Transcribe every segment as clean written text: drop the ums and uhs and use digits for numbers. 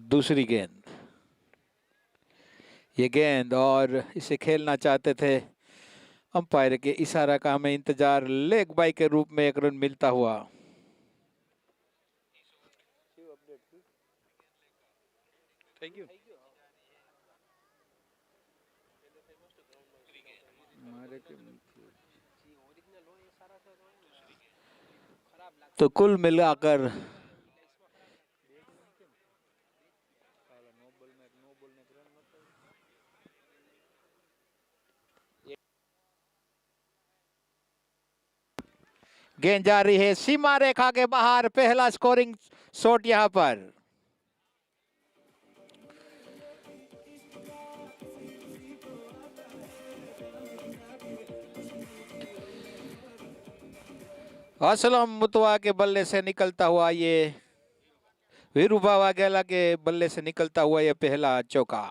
दूसरी गेंद, ये गेंद और इसे खेलना चाहते थे। अंपायर के इशारा का हमें इंतजार। लेग बाई के रूप में एक रन मिलता हुआ। Thank you. तो कुल मिलाकर गेंद जा रही है सीमा रेखा के बाहर। पहला स्कोरिंग शॉट यहां पर। असलम मुतवा के बल्ले से निकलता हुआ ये वीरूभा वाघेला के बल्ले से निकलता हुआ ये पहला चौका।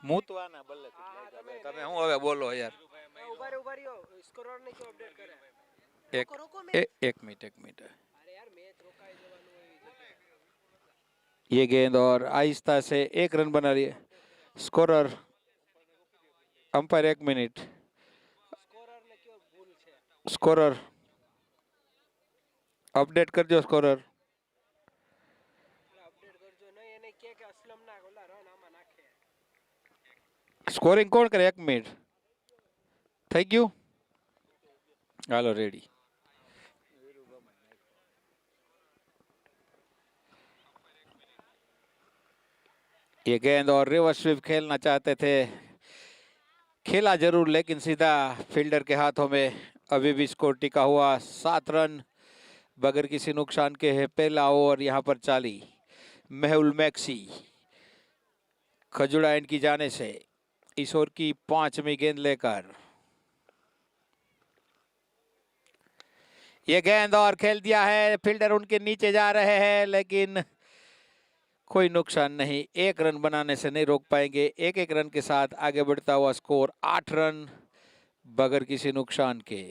मुतवाना बल्ले તમે હું હવે બોલો યાર। एक मिनट। ये गेंद और आहिस्ता से एक रन बना रही है scorer. Umpire 1 minute. Scorer update कर दो। स्कोरर स्कोरिंग कौन करे? 1 मिनट થઈ ગયું। હાલો રેડી। ये गेंद और रिवर्स स्वीप खेलना चाहते थे। खेला जरूर लेकिन सीधा फील्डर के हाथों में। अभी भी स्कोर टिका हुआ 7 रन बगैर किसी नुकसान के है। पहला ओवर यहां पर चाली। मेहुल मैक्सी खजुड़ा एंड की जाने से इस ओवर की 5वीं गेंद लेकर ये गेंद और खेल दिया है। फील्डर उनके नीचे जा रहे हैं लेकिन कोई नुकसान नहीं। 1 रन बनाने से नहीं रोक पाएंगे। एक रन के साथ आगे बढ़ता हुआ स्कोर 8 रन बगैर किसी नुकसान के।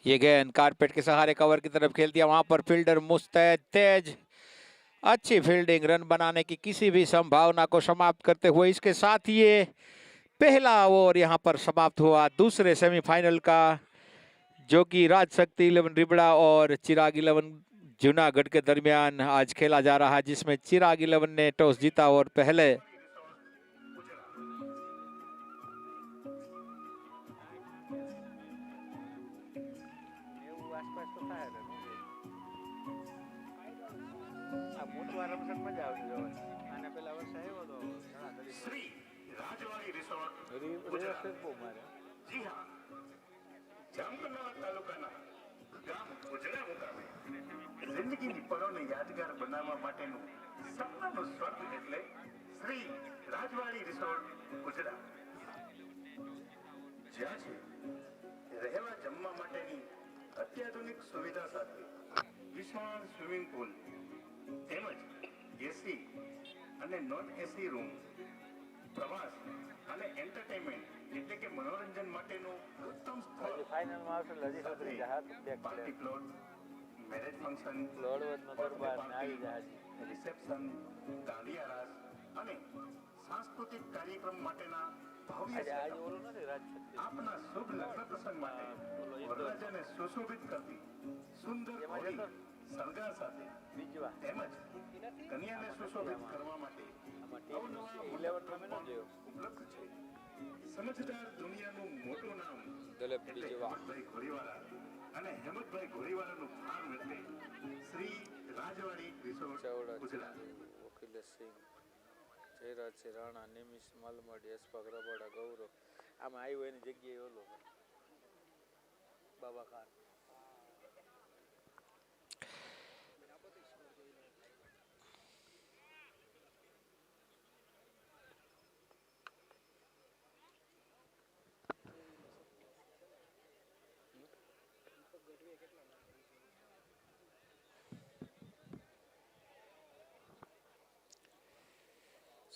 ये गेंद कारपेट के सहारे कवर की तरफ खेल दिया। वहां पर फील्डर मुस्तैद तेज। अच्छी फील्डिंग रन बनाने की किसी भी संभावना को समाप्त करते हुए। इसके साथ ये पहला ओवर यहां पर समाप्त हुआ दूसरे सेमीफाइनल का, जो कि राजशक्ति 11 रिबड़ा और चिराग 11 जूनागढ़ के दरमियान आज खेला जा रहा है, जिसमें चिराग 11 ने टॉस जीता और पहले श्री राजवाड़ी रिसोर्ट जी हाँ, જામનગર તાલુકાના ગામ ઉજળા મુકામે જિંદગીની પળોને યાદગાર બનાવવા માટેનું સપનાનું સ્વર્ગ એટલે શ્રી રાજવાડી રિસોર્ટ ઉજળા। જ્યાં છે રહેવા જમવા માટેની અત્યાધુનિક સુવિધા સાથે વિશાળ સ્વિમિંગ પૂલ તેમજ એસી અને નોન એસી રૂમ, પ્રવાસ અને એન્ટરટેનમેન્ટ એટલે કે મનોરંજન માટેનું ઉત્તમ સ્થળ। ફાઇનલમાં આવશે લજી ચૌધરી જહાજ બેક પાર્ટી પ્લોટ, મેરેજ ફંક્શન, લોડવદનો દરબાર ને આવી જહાજ રિસેપ્શન, દાંડિયા રાસ અને સાંસ્કૃતિક કાર્યક્રમ માટેના ભવ્ય આજે setup। ઓલું નથી રાજશક્તિ આપના શુભ લગ્ન પ્રસંગ માટે વરરાજાને સુશોભિત કરતી સુંદર એમાં હોળી જતો શણગાર સાથે બીજવા તેમજ કન્યાને સુશોભિત કરવા માટે આમાં અવનવા ટીમ મંડપ 11 માં ન જોયો ઉપલબ્ધ છે। સમજદાર દુનિયાનું મોટું નામ દલપ એટલે બીજવા। હેમંતભાઈ ઘોડીવાળા અને હેમંતભાઈ ઘોડીવાળાનું ફાર્મ એટલે શ્રી રાજવાડી રિસોર્ટ ચૌડા ગુજરાત। વકીલ સિંહ જયરાજ સિંહ રાણા નિમિષ માલમાડી અશફાક રબાડા ગૌરવ આમાં આવ્યો એની જગ્યાએ ઓલો બાબા ખાન।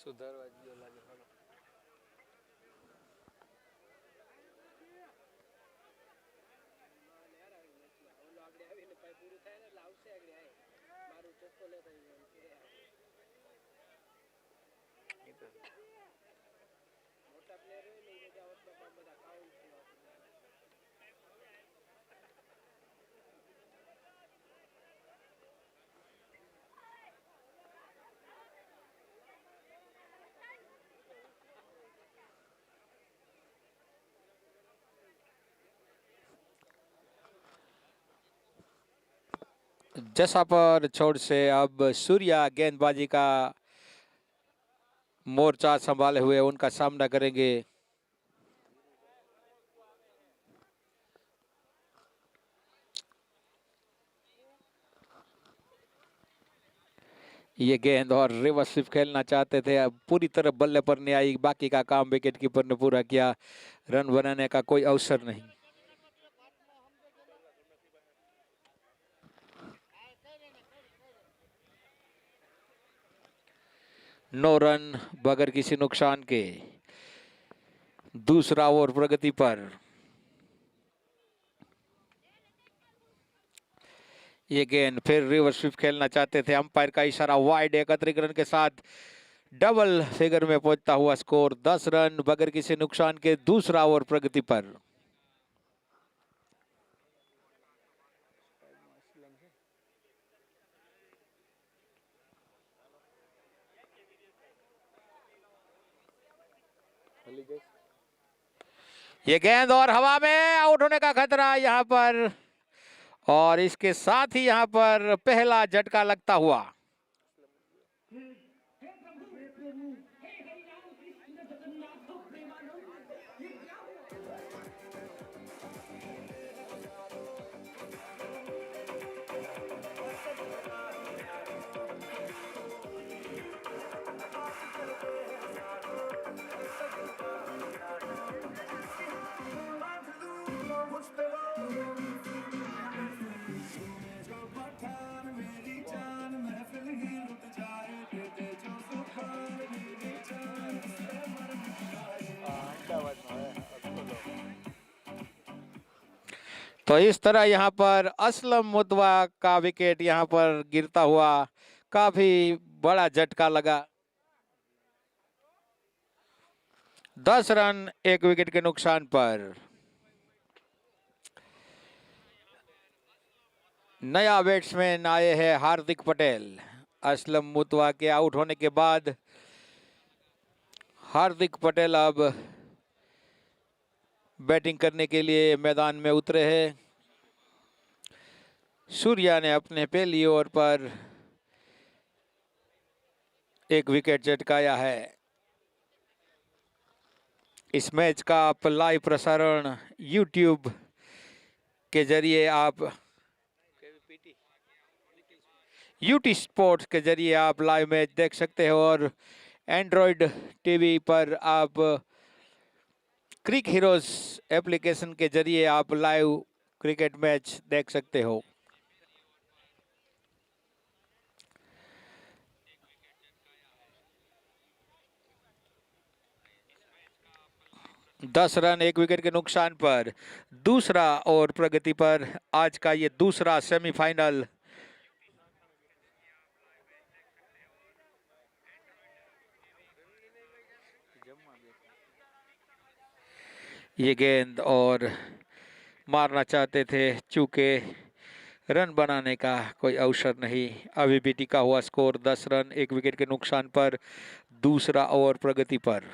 સુધારવા જેવો લાગે હાલો. जैसा पर छोड़ से अब सूर्या गेंदबाजी का मोर्चा संभाले हुए उनका सामना करेंगे। ये गेंद और रिवर्स स्विप खेलना चाहते थे, अब पूरी तरह बल्ले पर नहीं आई, बाकी का काम विकेट कीपर ने पूरा किया, रन बनाने का कोई अवसर नहीं। नो रन बगैर किसी नुकसान के। दूसरा ओवर प्रगति पर। ये गेंद फिर रिवर्स स्विप खेलना चाहते थे, अंपायर का इशारा वाइड, 31 रन के साथ डबल फिगर में पहुंचता हुआ स्कोर 10 रन बगैर किसी नुकसान के। दूसरा ओवर प्रगति पर। ये गेंद और हवा में, आउट होने का खतरा यहां पर, और इसके साथ ही यहां पर पहला झटका लगता हुआ। तो इस तरह यहां पर असलम मुतवा का विकेट यहां पर गिरता हुआ काफी बड़ा झटका लगा। 10 रन 1 विकेट के नुकसान पर। नया बैट्समैन आए हैं हार्दिक पटेल। असलम मुतवा के आउट होने के बाद हार्दिक पटेल अब बैटिंग करने के लिए मैदान में उतरे हैं। सूर्या ने अपने पहली ओवर पर 1 विकेट झटकाया है। इस मैच का आप लाइव प्रसारण YouTube के जरिए आप यूटी स्पोर्ट्स के जरिए आप लाइव मैच देख सकते हो, और एंड्रॉयड टीवी पर आप क्रिक हीरोज एप्लीकेशन के जरिए आप लाइव क्रिकेट मैच देख सकते हो। दस रन 1 विकेट के नुकसान पर। दूसरा ओवर प्रगति पर आज का ये दूसरा सेमीफाइनल। ये गेंद और मारना चाहते थे, चूंकि रन बनाने का कोई अवसर नहीं। अभी भी टिका हुआ स्कोर 10 रन 1 विकेट के नुकसान पर। दूसरा ओवर प्रगति पर।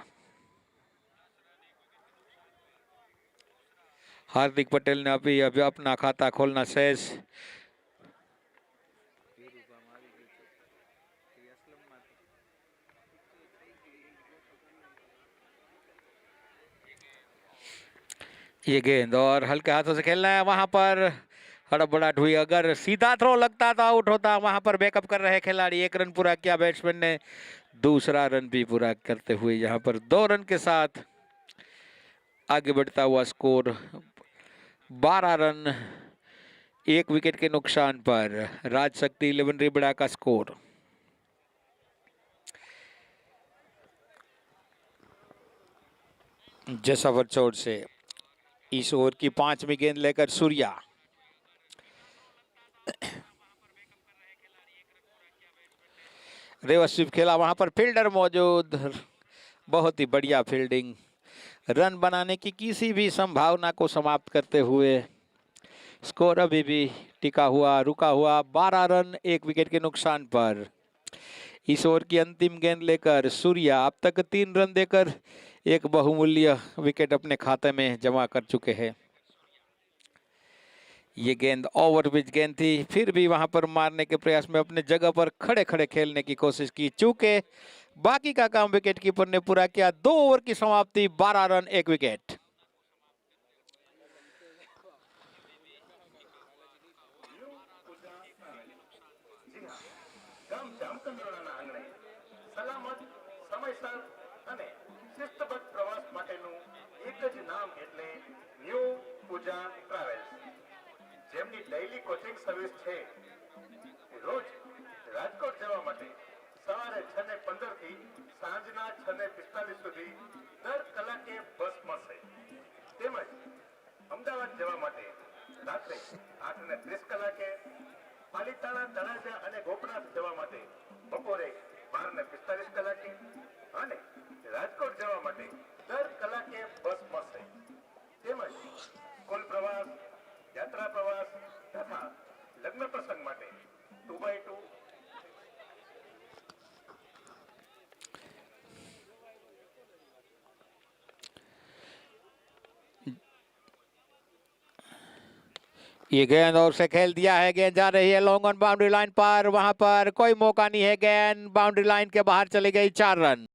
हार्दिक पटेल ने अभी अपना खाता खोलना शेष। ये गेंद और हल्के हाथों से खेलना है, वहां पर हड़बड़ाहट हुई। अगर सीधा थ्रो लगता तो आउट होता। वहां पर बैकअप कर रहे खिलाड़ी। 1 रन पूरा किया बैट्समैन ने। दूसरा रन भी पूरा करते हुए यहां पर 2 रन के साथ आगे बढ़ता हुआ स्कोर 12 रन 1 विकेट के नुकसान पर। राजशक्ति 11 रिबड़ा का स्कोर। जसावर चोट से इस ओवर की 5वीं गेंद लेकर सूर्या। रिवर्स स्वीप खेला, वहां पर फील्डर मौजूद, बहुत ही बढ़िया फील्डिंग, रन बनाने की किसी भी संभावना को समाप्त करते हुए स्कोर अभी भी टिका हुआ, रुका हुआ 12 रन 1 विकेट के नुकसान पर। इस ओवर की अंतिम गेंद लेकर सूर्या अब तक 3 रन देकर एक बहुमूल्य विकेट अपने खाते में जमा कर चुके हैं। ये गेंद ओवर पिच गेंद थी, फिर भी वहां पर मारने के प्रयास में अपने जगह पर खड़े खड़े खेलने की कोशिश की, चूंकि बाकी का काम विकेट कीपर ने पूरा किया। 2 ओवर की समाप्ति, 12 रन 1 विकेट। ગામ જામચંદ્રોડાના આંગણે સલામત સમયસર અને શિસ્તબદ્ધ પ્રવાસ માટેનું એક જ નામ એટલે ન્યૂ પૂજા ટ્રાવેલ્સ, જેમની ડેઇલી કોચિંગ સર્વિસ છે। રોજ રાજકોટ જવા માટે સવારે 6:15 થી સાંજના 6:45 સુધી દર કલાકે બસ મળશે, તેમજ અમદાવાદ જવા માટે રાત્રે 8:30 કલાકે, પાલિતાણા, તળાજા અને ગોપનાથ જવા માટે બપોરે 12:45 કલાકે અને રાજકોટ જવા માટે દર કલાકે બસ મળશે, તેમજ સ્કૂલ પ્રવાસ, યાત્રા પ્રવાસ તથા લગ્ન પ્રસંગ માટે 2x2 ये गेंद और से खेल दिया है, गेंद जा रही है लॉन्ग ऑन बाउंड्री लाइन पर, वहां पर कोई मौका नहीं है, गेंद बाउंड्री लाइन के बाहर चली गई, 4 रन।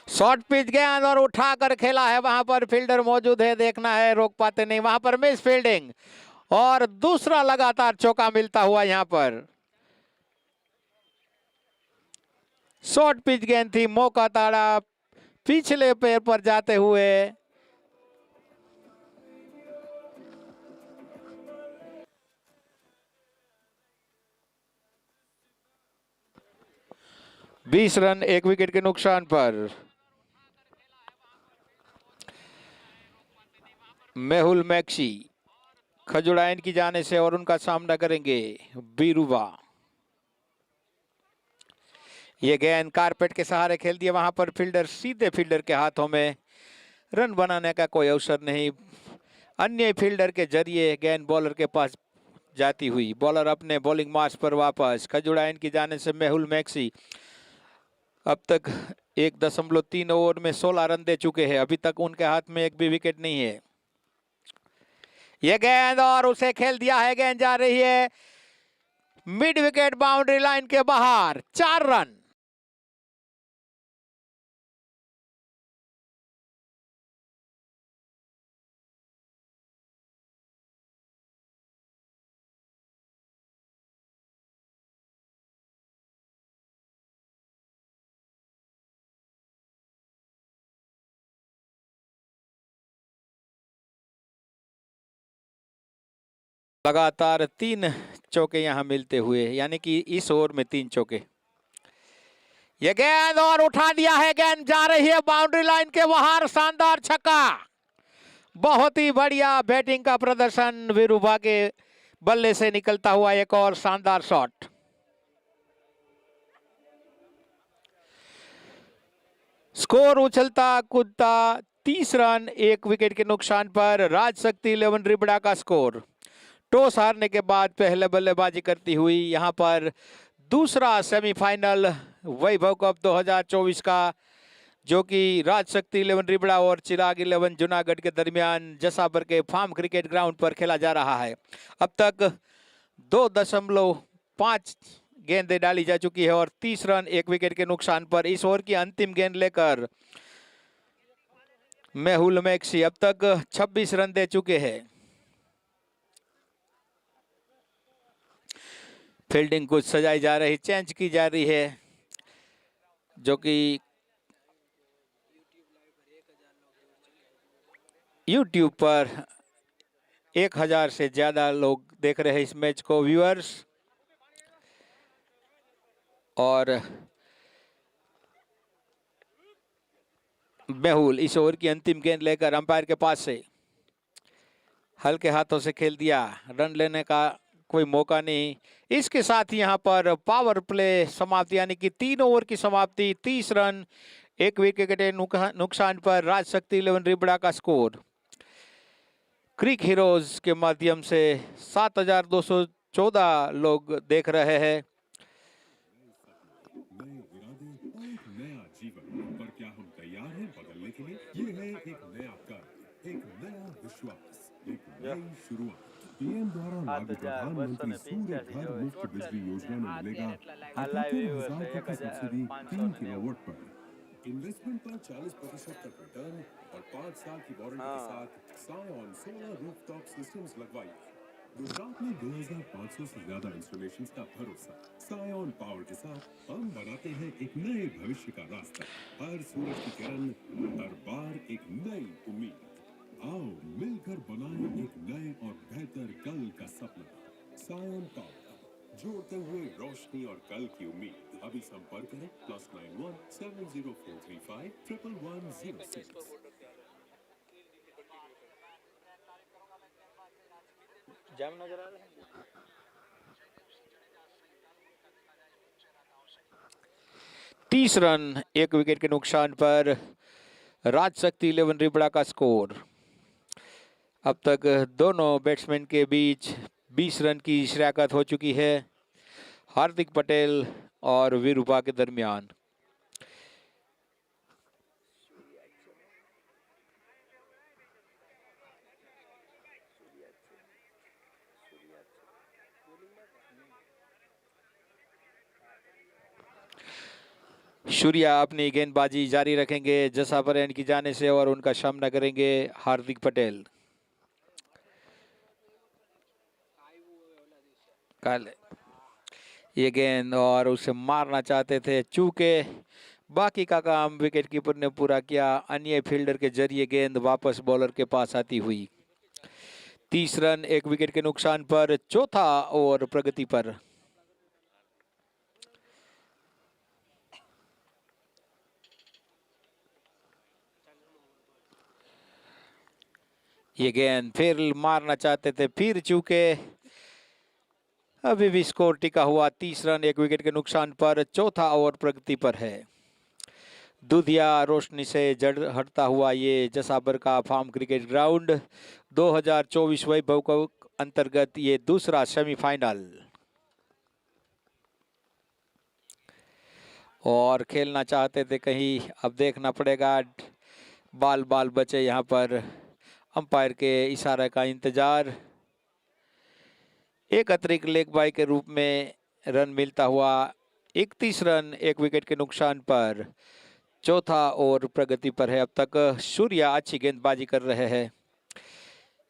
शॉर्ट पिच गेंद और उठाकर खेला है, वहां पर फील्डर मौजूद है, देखना है रोक पाते नहीं, वहां पर मिस फील्डिंग और दूसरा लगातार चौका मिलता हुआ यहां पर। शॉर्ट पिच गेंद थी, मौका ताड़ा पिछले पैर पर जाते हुए। बीस रन 1 विकेट के नुकसान पर। मेहुल मैक्सी खजुराइन की जाने से और उनका सामना करेंगे बीरुवा। ये गेंद कारपेट के सहारे खेल दिया, वहां पर फील्डर, सीधे फील्डर के हाथों में, रन बनाने का कोई अवसर नहीं, अन्य फील्डर के जरिए गेंद बॉलर के पास जाती हुई, बॉलर अपने बॉलिंग मार्च पर वापस। खजुराइन की जाने से मेहुल मैक्सी अब तक 1.3 ओवर में 16 रन दे चुके हैं, अभी तक उनके हाथ में एक भी विकेट नहीं है। यह गेंद और उसे खेल दिया है, गेंद जा रही है मिड विकेट बाउंड्री लाइन के बाहर, 4 रन। लगातार 3 चौके यहां मिलते हुए, यानी कि इस ओवर में 3 चौके। यह गेंद और उठा दिया है, गेंद जा रही है बाउंड्री लाइन के बाहर, शानदार छक्का। बहुत ही बढ़िया बैटिंग का प्रदर्शन, वीरुभा के बल्ले से निकलता हुआ एक और शानदार शॉट। स्कोर उछलता कूदता 30 रन 1 विकेट के नुकसान पर। राजशक्ति 11 रिबड़ा का स्कोर। टॉस हारने के बाद पहले बल्लेबाजी करती हुई यहां पर दूसरा सेमीफाइनल वैभव कप 2024 का, जो कि राजशक्ति 11 रिबड़ा और चिराग 11 जूनागढ़ के दरमियान जसाबर के फार्म क्रिकेट ग्राउंड पर खेला जा रहा है। अब तक 2.5 गेंदें डाली जा चुकी है और 30 रन 1 विकेट के नुकसान पर। इस ओवर की अंतिम गेंद लेकर मेहुल मैक्सी अब तक 26 रन दे चुके हैं। फील्डिंग कुछ सजाई जा रही, चेंज की जा रही है, जो कि YouTube पर 1000 से ज्यादा लोग देख रहे हैं इस मैच को, व्यूअर्स। और मेहुल इस ओवर की अंतिम गेंद लेकर अंपायर के पास से हल्के हाथों से खेल दिया, रन लेने का कोई मौका नहीं। इसके साथ यहां पर पावर प्ले समाप्ति, यानी कि 3 ओवर की समाप्ति, 30 रन 1 विकेट के नुकसान पर राजशक्ति 11 रिबड़ा का स्कोर। क्रिक हीरोज के माध्यम से 7214 लोग देख रहे हैं। नया जीवन पर क्या हम तैयार हैं बदलने के लिए? ये है एक नया कर, एक नया विश्वास, एक नई शुरुआत। पीएम द्वारा लागू प्रधानमंत्री सूर्य घर मुफ्त बिजली योजना में मिलेगा 78,000 तक की सब्सिडी 3 किलोवाट पर। इन्वेस्टमेंट पर 40% तक रिटर्न और 5 साल की वारंटी के साथ सायॉन सोलर रूफटॉप सिस्टम्स लगवाइए। गुजरात में 2500 से ज्यादा इंस्टॉलेशंस का भरोसा। सायॉन पावर के साथ हम बनाते हैं एक नए भविष्य का रास्ता। हर सूरज की किरण, हर बार एक नई उम्मीद। आओ मिलकर बनाएं एक नए और बेहतर कल का सपना। सायॉन पावर, जोड़ते हुए रोशनी और कल की उम्मीद। अभी संपर्क करें +91 70435 11106। जाम नजर आ रहा है। 30 रन 1 विकेट के नुकसान पर राजशक्ति 11 रिबड़ा का स्कोर। अब तक दोनों बैट्समैन के बीच 20 रन की शिराकत हो चुकी है, हार्दिक पटेल और वीरूपा के दरमियान। सूर्या अपनी गेंदबाजी जारी रखेंगे जसा पर एंड की जाने से, और उनका सामना करेंगे हार्दिक पटेल। कल ये गेंद और उसे मारना चाहते थे, चूके बाकी का काम विकेट कीपर ने पूरा किया। अन्य फील्डर के जरिए गेंद वापस बॉलर के पास आती हुई। 30 रन 1 विकेट के नुकसान पर चौथा ओवर प्रगति पर। ये गेंद फिर मारना चाहते थे, फिर चूके। अभी भी स्कोर टिका हुआ, 30 रन 1 विकेट के नुकसान पर, चौथा ओवर प्रगति पर है। दुधिया रोशनी से जड़ हटता हुआ ये जसाबर का फार्म क्रिकेट ग्राउंड 2024 वैभव को अंतर्गत ये दूसरा सेमीफाइनल। और खेलना चाहते थे कहीं, अब देखना पड़ेगा। बाल बचे यहाँ पर, अंपायर के इशारे का इंतजार। एक अतिरिक्त लेग बाय के रूप में रन मिलता हुआ। 31 रन 1 विकेट के नुकसान पर, चौथा ओवर प्रगति पर है। अब तक सूर्या अच्छी गेंदबाजी कर रहे हैं।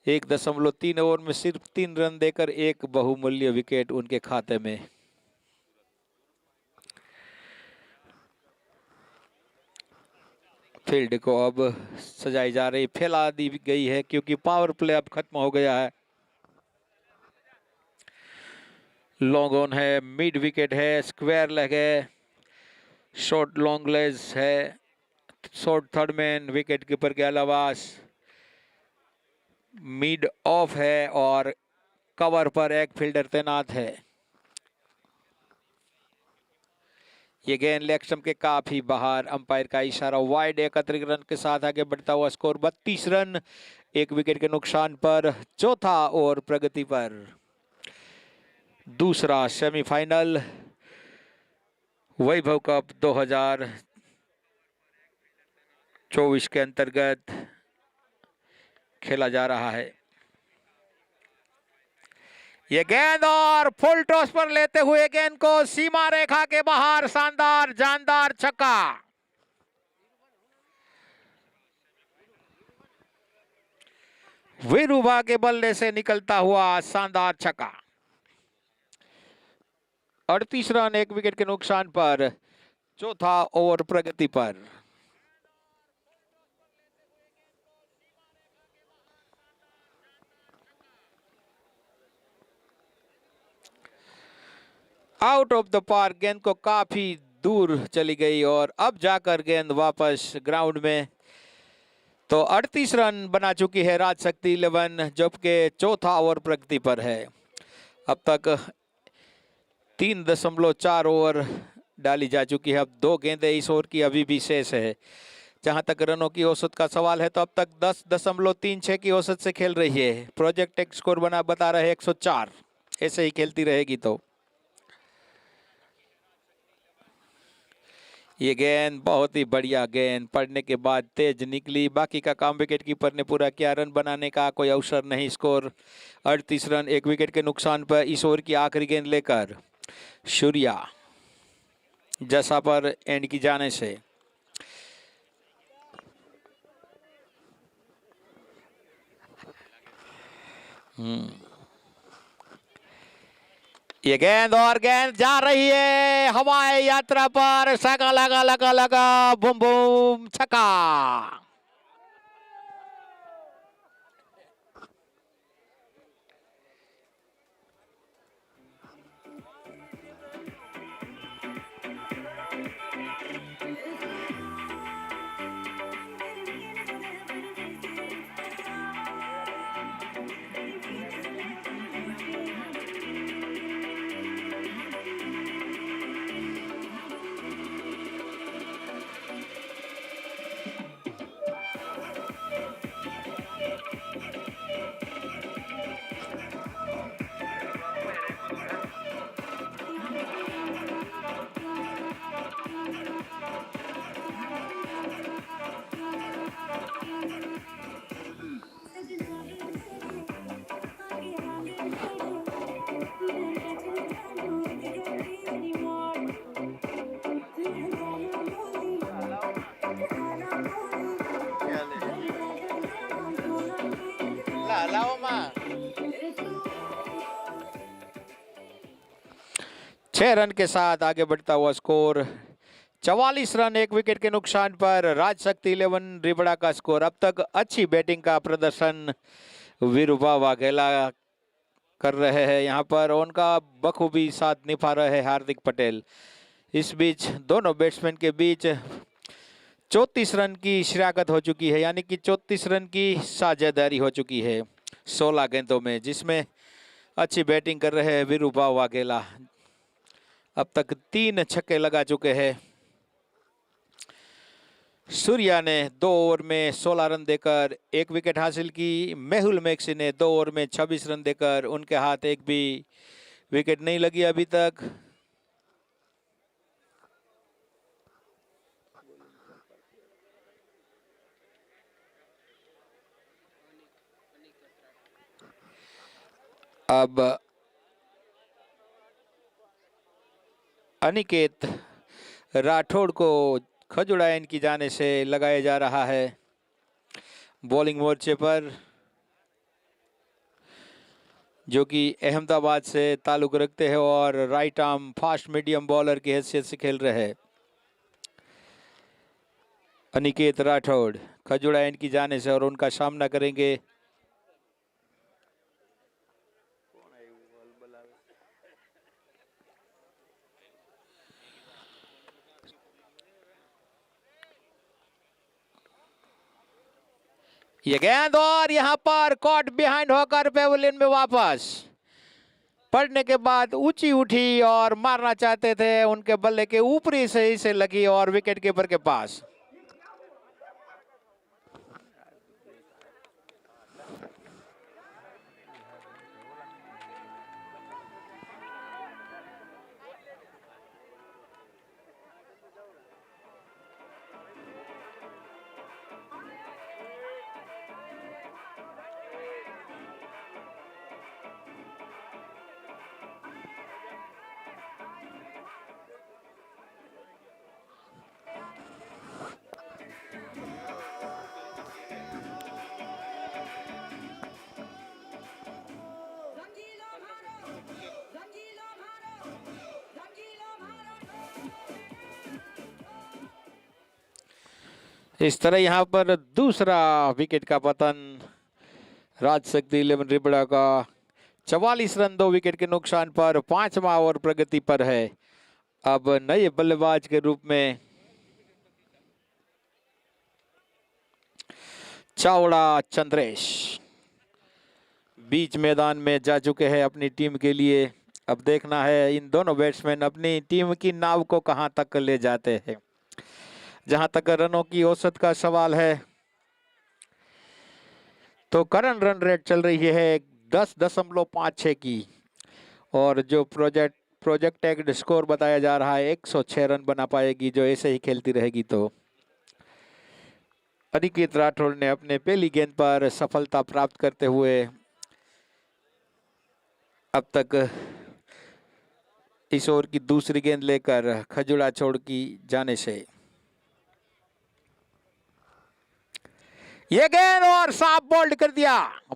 1.3 ओवर में सिर्फ 3 रन देकर एक बहुमूल्य विकेट उनके खाते में। फील्ड को अब सजाई जा रही, फैला दी गई है क्योंकि पावर प्ले अब खत्म हो गया है। लॉन्ग ऑन है, मिड विकेट है, स्क्वायर लेग है, शॉर्ट लॉन्ग लेज है, short third man wicket keeper के अलावा मिड ऑफ है और कवर पर एक फील्डर तैनात है। ये गेंद लेग स्टंप के काफी बाहर, अंपायर का इशारा वाइड। 31 रन के साथ आगे बढ़ता हुआ स्कोर 32 रन 1 विकेट के नुकसान पर, चौथा ओवर प्रगति पर। दूसरा सेमीफाइनल वैभव कप 2024 के अंतर्गत खेला जा रहा है। ये गेंद और फुल टॉस पर लेते हुए गेंद को सीमा रेखा के बाहर, शानदार जानदार छक्का। वीरूभा के बल्ले से निकलता हुआ शानदार छक्का। 38 रन 1 विकेट के नुकसान पर चौथा ओवर प्रगति पर। आउट ऑफ द पार्क, गेंद को काफी दूर चली गई और अब जाकर गेंद वापस ग्राउंड में। तो 38 रन बना चुकी है राजशक्ति 11, जबकि चौथा ओवर प्रगति पर है। अब तक 3.4 ओवर डाली जा चुकी है। अब 2 गेंदें इस ओवर की अभी भी शेष है। जहां तक रनों की औसत का सवाल है तो अब तक 10.36 की औसत से खेल रही है। प्रोजेक्ट एक स्कोर बता रहे 104। ऐसे ही खेलती रहेगी तो ये गेंद बहुत ही बढ़िया गेंद पड़ने के बाद तेज निकली। बाकी का काम विकेट कीपर ने पूरा किया। रन बनाने का कोई अवसर नहीं। स्कोर 38 रन 1 विकेट के नुकसान पर। इस ओवर की आखिरी गेंद लेकर सूर्या जैसा पर एंड की जाने से ये गेंद और गेंद जा रही है हवाई यात्रा पर। सगा लगा लगा लगा बूम बूम छक्का। छह रन के साथ आगे बढ़ता हुआ स्कोर 44 रन 1 विकेट के नुकसान पर। राजशक्ति 11 रिबड़ा का स्कोर। अब तक अच्छी बैटिंग का प्रदर्शन वीरूबा वाघेला कर रहे हैं यहाँ पर। उनका बखूबी साथ निभा रहे हैं हार्दिक पटेल। इस बीच दोनों बैट्समैन के बीच 34 रन की शिराकत हो चुकी है, यानी कि 34 रन की साझेदारी हो चुकी है 16 गेंदों में, जिसमें अच्छी बैटिंग कर रहे हैं वीरूबा वाघेला। अब तक 3 छक्के लगा चुके हैं। सूर्या ने 2 ओवर में 16 रन देकर 1 विकेट हासिल की। मेहुल मैक्सी ने 2 ओवर में 26 रन देकर, उनके हाथ एक भी विकेट नहीं लगी अभी तक। अब अनिकेत राठौड़ को खजुड़ा एंड की जाने से लगाया जा रहा है बॉलिंग मोर्चे पर, जो कि अहमदाबाद से ताल्लुक रखते हैं और right arm fast medium bowler की हैसियत से खेल रहे हैं। अनिकेत राठौड़ खजुड़ा एंड की जाने से और उनका सामना करेंगे ये गेंद और यहां पर कॉट बिहाइंड होकर पेविलियन में वापस पड़ने के बाद ऊंची उठी और मारना चाहते थे। उनके बल्ले के ऊपरी सही से लगी और विकेट कीपर के पास। इस तरह यहाँ पर दूसरा विकेट का पतन राजशक्ति 11 रिबड़ा का 44 रन 2 विकेट के नुकसान पर। 5वां ओवर प्रगति पर है। अब नए बल्लेबाज के रूप में चावड़ा चंद्रेश बीच मैदान में जा चुके हैं अपनी टीम के लिए। अब देखना है इन दोनों बैट्समैन अपनी टीम की नाव को कहां तक ले जाते हैं। जहां तक रनों की औसत का सवाल है तो करंट रन रेट चल रही है 10.56 की, और जो प्रोजेक्टेड स्कोर बताया जा रहा है 106 रन बना पाएगी जो ऐसे ही खेलती रहेगी। तो अनिकेत राठौड़ ने अपने पहली गेंद पर सफलता प्राप्त करते हुए अब तक इस ओवर की दूसरी गेंद लेकर खजुड़ा छोड़ की जाने से ये गेंद और साफ बोल्ड कर दिया।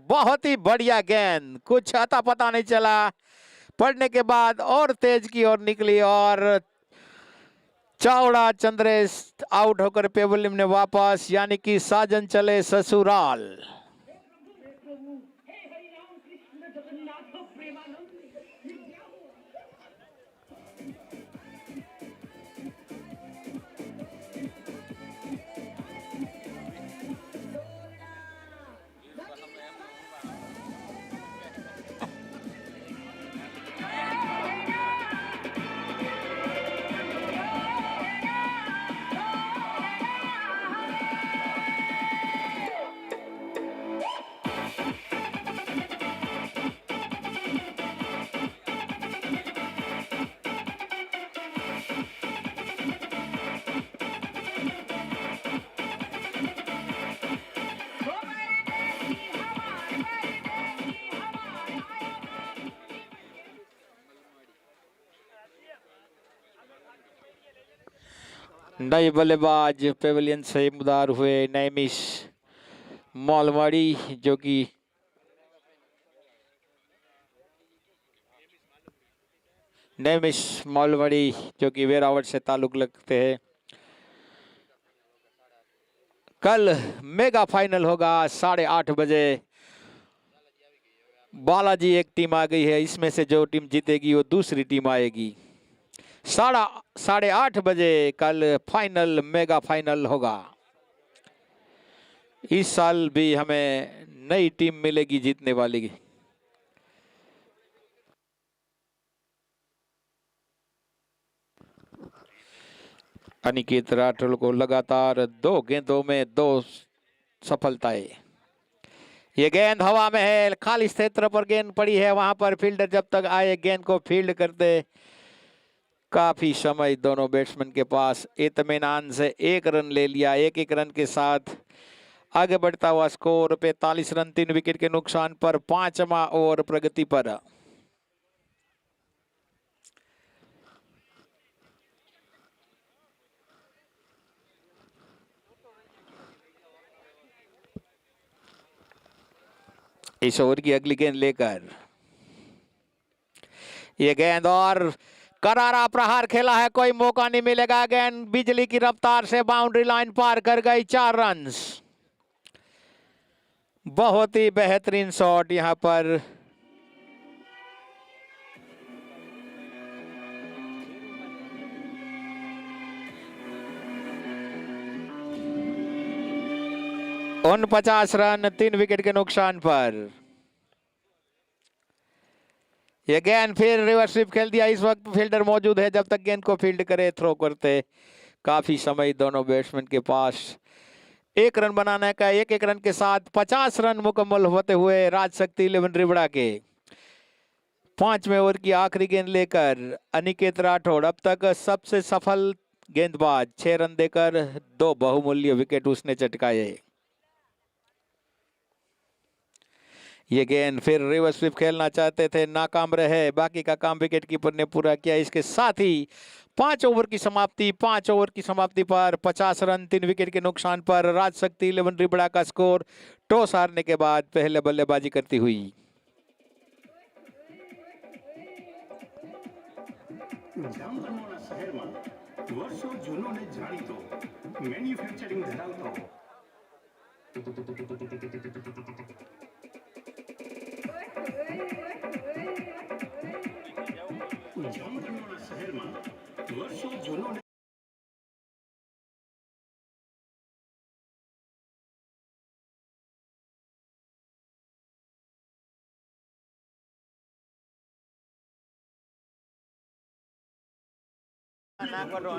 बहुत ही बढ़िया गेंद, कुछ अता पता नहीं चला, पड़ने के बाद और तेज की ओर निकली और चावड़ा चंद्रेश आउट होकर पेवलियम ने वापस, यानी कि साजन चले ससुराल। नए बल्लेबाज पेविलियन से मुदार हुए नैमिष मौलवाड़ी, जो कि नैमिष मौलवाड़ी जो कि वेरावट से ताल्लुक लगते हैं। कल मेगा फाइनल होगा 8:30 बजे। बालाजी एक टीम आ गई है, इसमें से जो टीम जीतेगी वो दूसरी टीम आएगी। 8:30 बजे कल फाइनल, मेगा फाइनल होगा। इस साल भी हमें नई टीम मिलेगी जीतने वाली। अनिकेत राठौड़ को लगातार 2 गेंदों में 2 सफलताएं। ये गेंद हवा में है, खाली क्षेत्र पर गेंद पड़ी है, वहां पर फील्डर जब तक आए गेंद को फील्ड करते काफी समय दोनों बैट्समैन के पास। इत्मीनान से 1 रन ले लिया। 1-1 रन के साथ आगे बढ़ता हुआ स्कोर 45 रन 3 विकेट के नुकसान पर। 5वां ओवर प्रगति पर। इस ओवर की अगली गेंद लेकर ये गेंद और करारा प्रहार खेला है, कोई मौका नहीं मिलेगा। गेंद बिजली की रफ्तार से बाउंड्री लाइन पार कर गई। 4 रन। बहुत ही बेहतरीन शॉट यहां पर। उन 50 रन 3 विकेट के नुकसान पर। यह गेंद फिर रिवर्स स्वीप खेल दिया। इस वक्त फील्डर मौजूद है, जब तक गेंद को फील्ड करे थ्रो करते काफी समय दोनों बैट्समैन के पास। 1 रन बनाने का 1-1 रन के साथ 50 रन मुकम्मल होते हुए राजशक्ति 11 रिबड़ा के 5वें ओवर की आखिरी गेंद लेकर अनिकेत राठौड़ अब तक सबसे सफल गेंदबाज। 6 रन देकर 2 बहुमूल्य विकेट उसने चटकाए। ये गेंद फिर रिवर्स स्वीप खेलना चाहते थे, नाकाम रहे। बाकी का काम विकेट कीपर ने पूरा किया। इसके साथ ही 5 ओवर की समाप्ति। 5 ओवर की समाप्ति पर 50 रन 3 विकेट के नुकसान पर राजशक्ति 11 रिबड़ा का स्कोर टॉस हारने के बाद पहले बल्लेबाजी करती हुई। જામનગરના શહેરમાં વર્ષો જૂનો ને જાણીતો મેન્યુફેક્ચરિંગ ધરાવતો જામનગરના શહેરમાં વર્ષો જૂનો ને ના કરો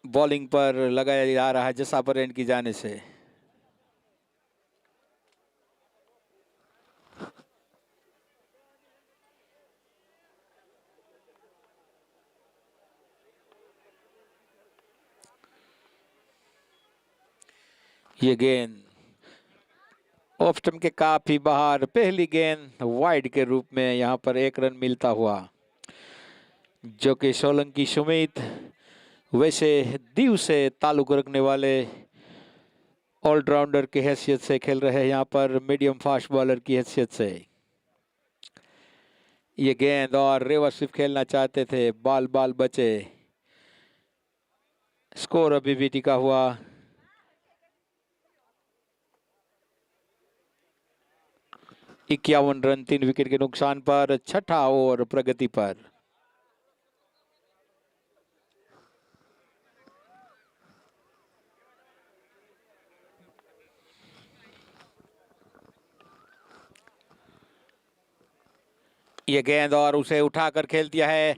बॉलिंग पर लगाया जा रहा है जसा पर एंड की जाने से। ये गेंद ऑफ स्टंप के काफी बाहर, पहली गेंद वाइड के रूप में यहां पर 1 रन मिलता हुआ, जो कि सोलंकी सुमित वैसे दीव से ताल्लुक रखने वाले ऑलराउंडर की हैसियत से खेल रहे हैं, यहाँ पर मीडियम फास्ट बॉलर की हैसियत से। ये गेंद और रिवर्स स्विप खेलना चाहते थे, बाल बाल बचे, स्कोर अभी भी टिका हुआ। इक्यावन रन 3 विकेट के नुकसान पर, छठा ओवर प्रगति पर। ये गेंद और उसे उठाकर खेल दिया है,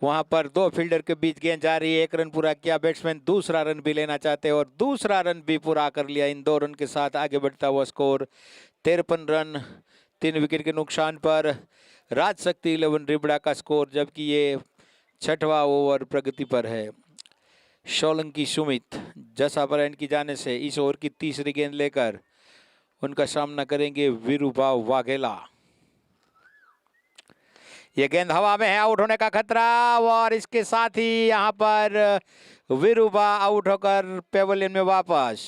वहां पर 2 फील्डर के बीच गेंद जा रही है। 1 रन पूरा किया बैट्समैन, दूसरा रन भी लेना चाहते हैं और दूसरा रन भी पूरा कर लिया। इन 2 रन के साथ आगे बढ़ता हुआ स्कोर 53 रन 3 विकेट के नुकसान पर। राजशक्ति 11 रिबड़ा का स्कोर, जबकि ये छठवां ओवर प्रगति पर है। सोलंकी सुमित जसा पर एंड की जाने से इस ओवर की तीसरी गेंद लेकर उनका सामना करेंगे विरुभा वाघेला। ये गेंद हवा में है, आउट होने का खतरा, और इसके साथ ही यहां पर विरुभा आउट होकर पेवेलियन में वापस।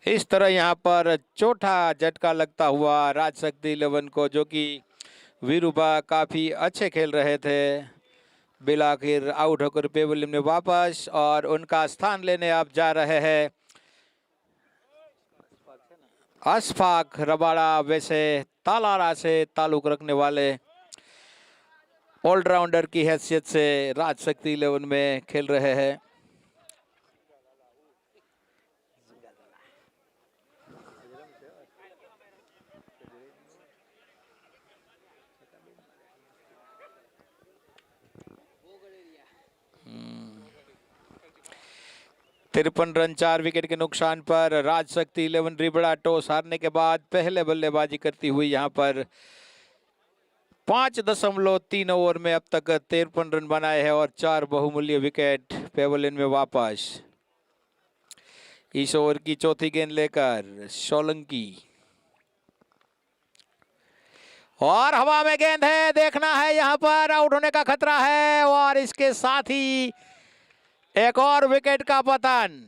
इस तरह यहाँ पर चौथा झटका लगता हुआ राजशक्ति 11 को, जो कि विरुभा काफी अच्छे खेल रहे थे, बिलाखिर आउट होकर पेवेलियन में वापस, और उनका स्थान लेने आप जा रहे हैं अशफाक रबाड़ा, वैसे तालारा से ताल्लुक रखने वाले ऑलराउंडर की हैसियत से राजशक्ति 11 में खेल रहे हैं। तिरपन रन 4 विकेट के नुकसान पर राजशक्ति 11 रिबड़ा टॉस हारने के बाद पहले बल्लेबाजी करती हुई यहां पर 5.3 ओवर में अब तक 53 रन बनाए हैं और 4 बहुमूल्य विकेट पेवेलियन में वापस। इस ओवर की चौथी गेंद लेकर सोलंकी, और हवा में गेंद है, देखना है, यहां पर आउट होने का खतरा है, और इसके साथ ही एक और विकेट का पतन।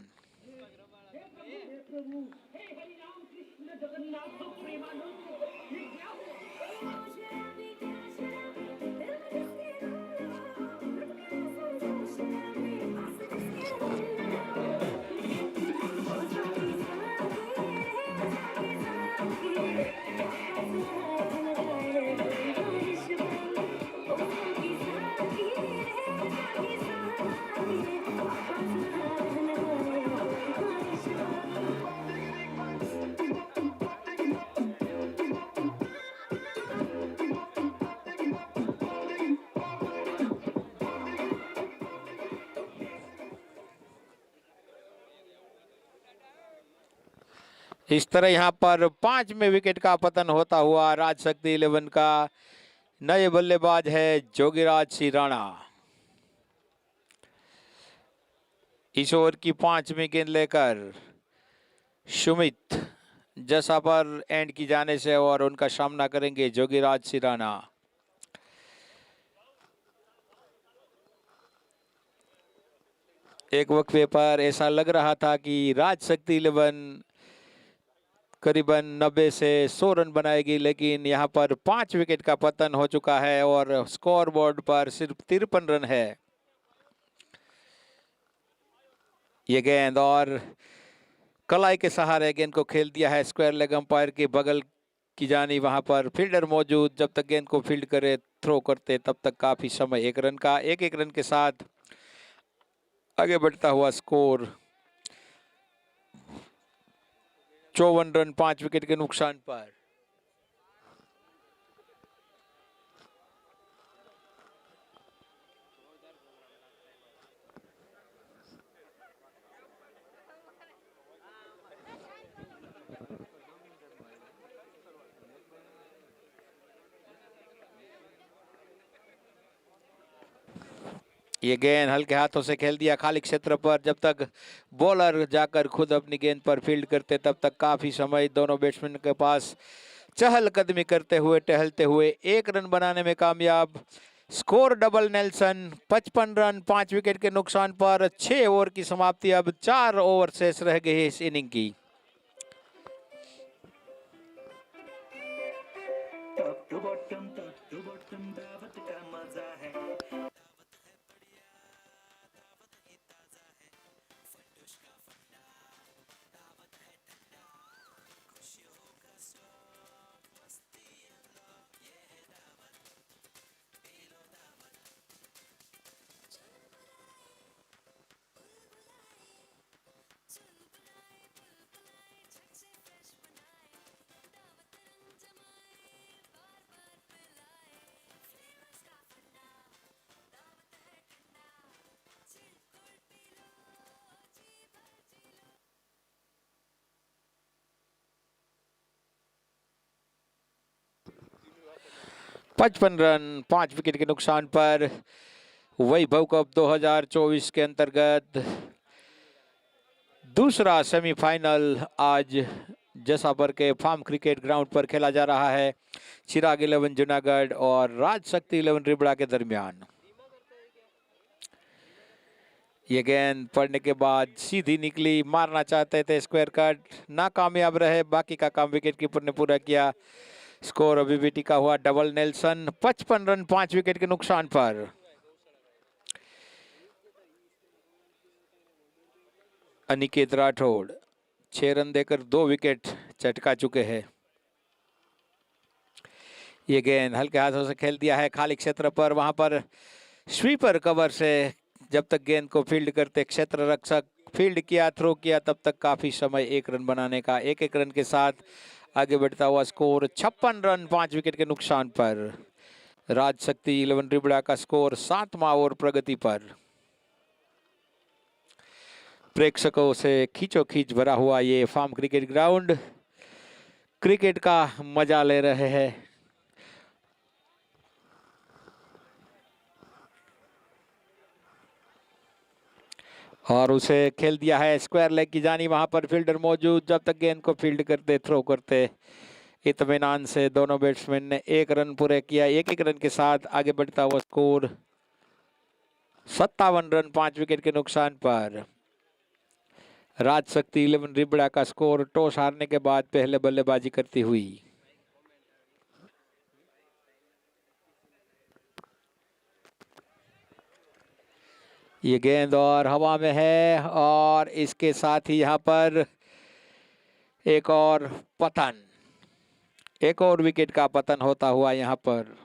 इस तरह यहां पर 5वें विकेट का पतन होता हुआ राजशक्ति 11 का नए बल्लेबाज है जोगीराज सिंह राणा। इस ओवर की 5वीं गेंद लेकर सुमित जसा पर एंड की जाने से और उनका सामना करेंगे जोगीराज सिंह राणा। एक वक्फे पर ऐसा लग रहा था कि राजशक्ति 11 करीबन 90 से 100 रन बनाएगी, लेकिन यहां पर 5 विकेट का पतन हो चुका है और स्कोर बोर्ड पर सिर्फ 53 रन है। ये गेंद और कलाई के सहारे गेंद को खेल दिया है स्क्वायर लेग अंपायर के बगल की जानी। वहां पर फील्डर मौजूद, जब तक गेंद को फील्ड करे थ्रो करते तब तक काफी समय। एक एक रन के साथ आगे बढ़ता हुआ स्कोर 54 रन 5 विकेट के नुकसान पर। ये गेंद हल्के हाथों से खेल दिया खाली क्षेत्र पर। जब तक बॉलर जाकर खुद अपनी गेंद पर फील्ड करते तब तक काफी समय दोनों बैट्समैन के पास चहलकदमी करते हुए टहलते हुए 1 रन बनाने में कामयाब। Score double Nelson 55 run 5 wicket के नुकसान पर। 6 ओवर की समाप्ति, अब 4 ओवर शेष रह गए इस इनिंग की। पचपन रन 5 विकेट के नुकसान पर वैभव कप 2024 के अंतर्गत दूसरा सेमीफाइनल आज जसापुर के फार्म क्रिकेट ग्राउंड पर खेला जा रहा है। चिराग 11 जूनागढ़ और राजशक्ति 11 रिबड़ा के दरमियान। ये गेंद पड़ने के बाद सीधी निकली, मारना चाहते थे स्क्वायर कट, नाकामयाब रहे। बाकी का काम विकेट कीपर ने पूरा किया। स्कोर अभी भी टिका हुआ डबल नेल्सन 55 रन 5 विकेट के नुकसान पर। अनिकेत राठौड़ 6 रन देकर 2 विकेट चटका चुके हैं। ये गेंद हल्के हाथों से खेल दिया है खाली क्षेत्र पर। वहां पर स्वीपर कवर से जब तक गेंद को फील्ड करते क्षेत्र रक्षक फील्ड किया, थ्रो किया, तब तक काफी समय 1 रन बनाने का। 1 रन के साथ आगे बढ़ता हुआ स्कोर 56 रन 5 विकेट के नुकसान पर। राजशक्ति 11 रिबड़ा का स्कोर 7वां ओवर प्रगति पर। प्रेक्षकों से खींचोखींच भरा हुआ ये फार्म क्रिकेट ग्राउंड क्रिकेट का मजा ले रहे हैं। और उसे खेल दिया है स्क्वायर लेग की जानी। वहां पर फील्डर मौजूद, जब तक गेंद को फील्ड करते थ्रो करते इत्मीनान से दोनों बैट्समैन ने 1 रन पूरे किया। 1 रन के साथ आगे बढ़ता हुआ स्कोर 57 रन 5 विकेट के नुकसान पर। राजशक्ति 11 रिबड़ा का स्कोर टॉस हारने के बाद पहले बल्लेबाजी करती हुई। ये गेंद और हवा में है और इसके साथ ही यहां पर एक और पतन, एक और विकेट का पतन होता हुआ यहां पर।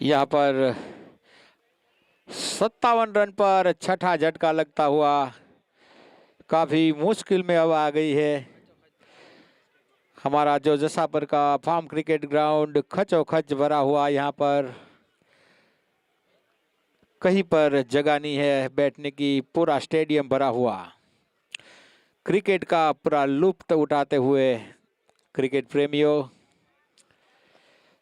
यहाँ पर 57 रन पर छठा झटका लगता हुआ काफी मुश्किल में अब आ गई है। हमारा जो जसापुर का फार्म क्रिकेट ग्राउंड खचोखच भरा हुआ, यहाँ पर कहीं पर जगह नहीं है बैठने की, पूरा स्टेडियम भरा हुआ। क्रिकेट का पूरा लुत्फ उठाते हुए क्रिकेट प्रेमियों।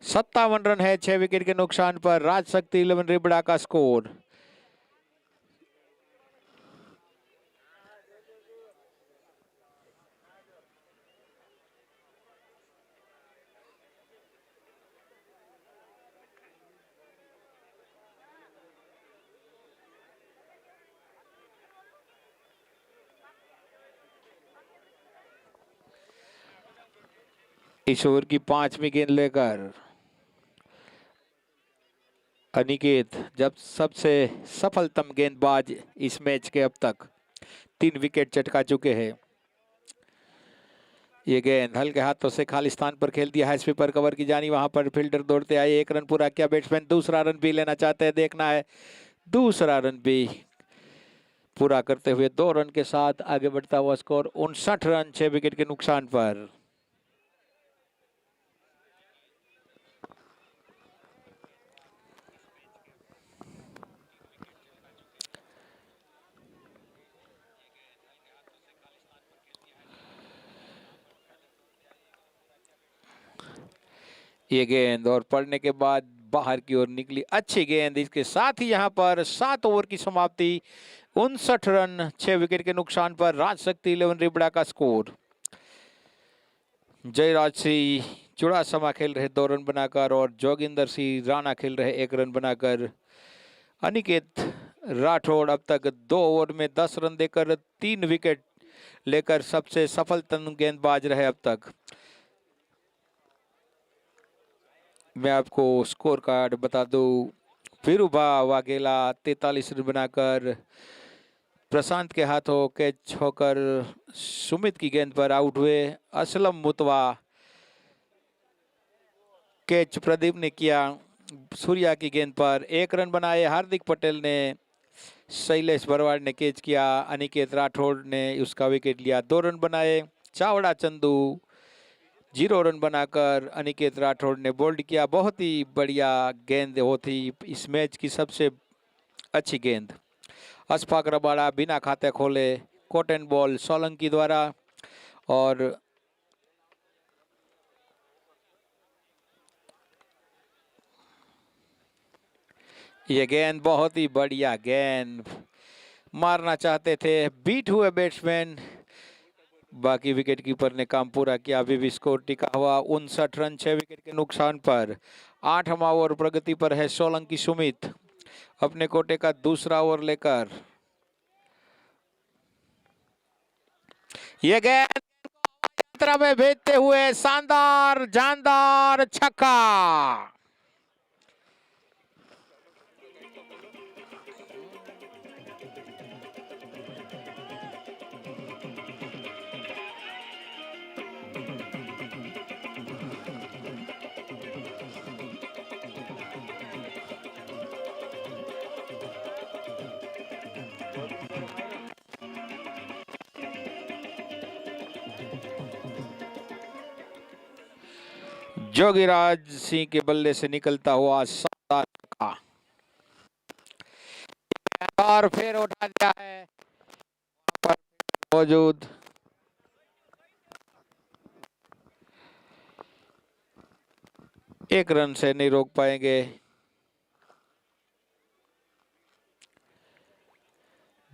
57 रन है 6 विकेट के नुकसान पर। राजशक्ति 11 रिबड़ा का स्कोर। इस ओवर की 5वीं गेंद लेकर अनिकेत जब सबसे सफलतम गेंदबाज इस मैच के अब तक 3 विकेट चटका चुके हैं। ये गेंद हल्के हाथों से खाली स्थान पर खेल दिया है स्वीपर कवर की जानी। वहां पर फील्डर दौड़ते आए, 1 रन पूरा किया बैट्समैन। दूसरा रन भी लेना चाहते हैं, देखना है। दूसरा रन भी पूरा करते हुए 2 रन के साथ आगे बढ़ता हुआ स्कोर 59 रन 6 विकेट के नुकसान पर। ये गेंद और पड़ने के बाद बाहर की ओर निकली, अच्छी गेंद। इसके साथ ही यहां पर 7 ओवर की समाप्ति, 59 रन 6 विकेट के नुकसान पर। राजशक्ति 11 रिबड़ा का स्कोर। जयराज सिंह चुड़ासमा खेल रहे 2 रन बनाकर और जोगिंदर सिंह राणा खेल रहे 1 रन बनाकर। अनिकेत राठौड़ अब तक 2 ओवर में 10 रन देकर 3 विकेट लेकर सबसे सफलतम गेंदबाज रहे अब तक। मैं आपको स्कोर कार्ड बता दूं। फिरुभा वाघेला 43 रन बनाकर प्रशांत के हाथों कैच होकर सुमित की गेंद पर आउट हुए। असलम मुतवा कैच प्रदीप ने किया सूर्या की गेंद पर, 1 रन बनाए। हार्दिक पटेल ने, शैलेश भरवाड़ ने कैच किया। अनिकेत राठौड़ ने उसका विकेट लिया, 2 रन बनाए। चावड़ा चंदू 0 रन बनाकर अनिकेत राठौड़ ने बोल्ड किया। बहुत ही बढ़िया गेंद होती इस मैच की सबसे अच्छी गेंद। अशफाक रबाड़ा बिना खाते खोले कॉटन बॉल सोलंकी द्वारा, और ये गेंद बहुत ही बढ़िया गेंद, मारना चाहते थे, बीट हुए बैट्समैन। बाकी विकेट कीपर ने काम पूरा किया। अभी भी स्कोर टिका हुआ 59 रन 6 विकेट के नुकसान पर। 8वां ओवर प्रगति पर है सोलंकी सुमित अपने कोटे का दूसरा ओवर लेकर। ये गेंद मात्रा में भेजते हुए शानदार जानदार छक्का। जोगीराज सिंह के बल्ले से निकलता हुआ शानदार छक्का और फिर उठा दिया है पर मौजूद एक रन से नहीं रोक पाएंगे।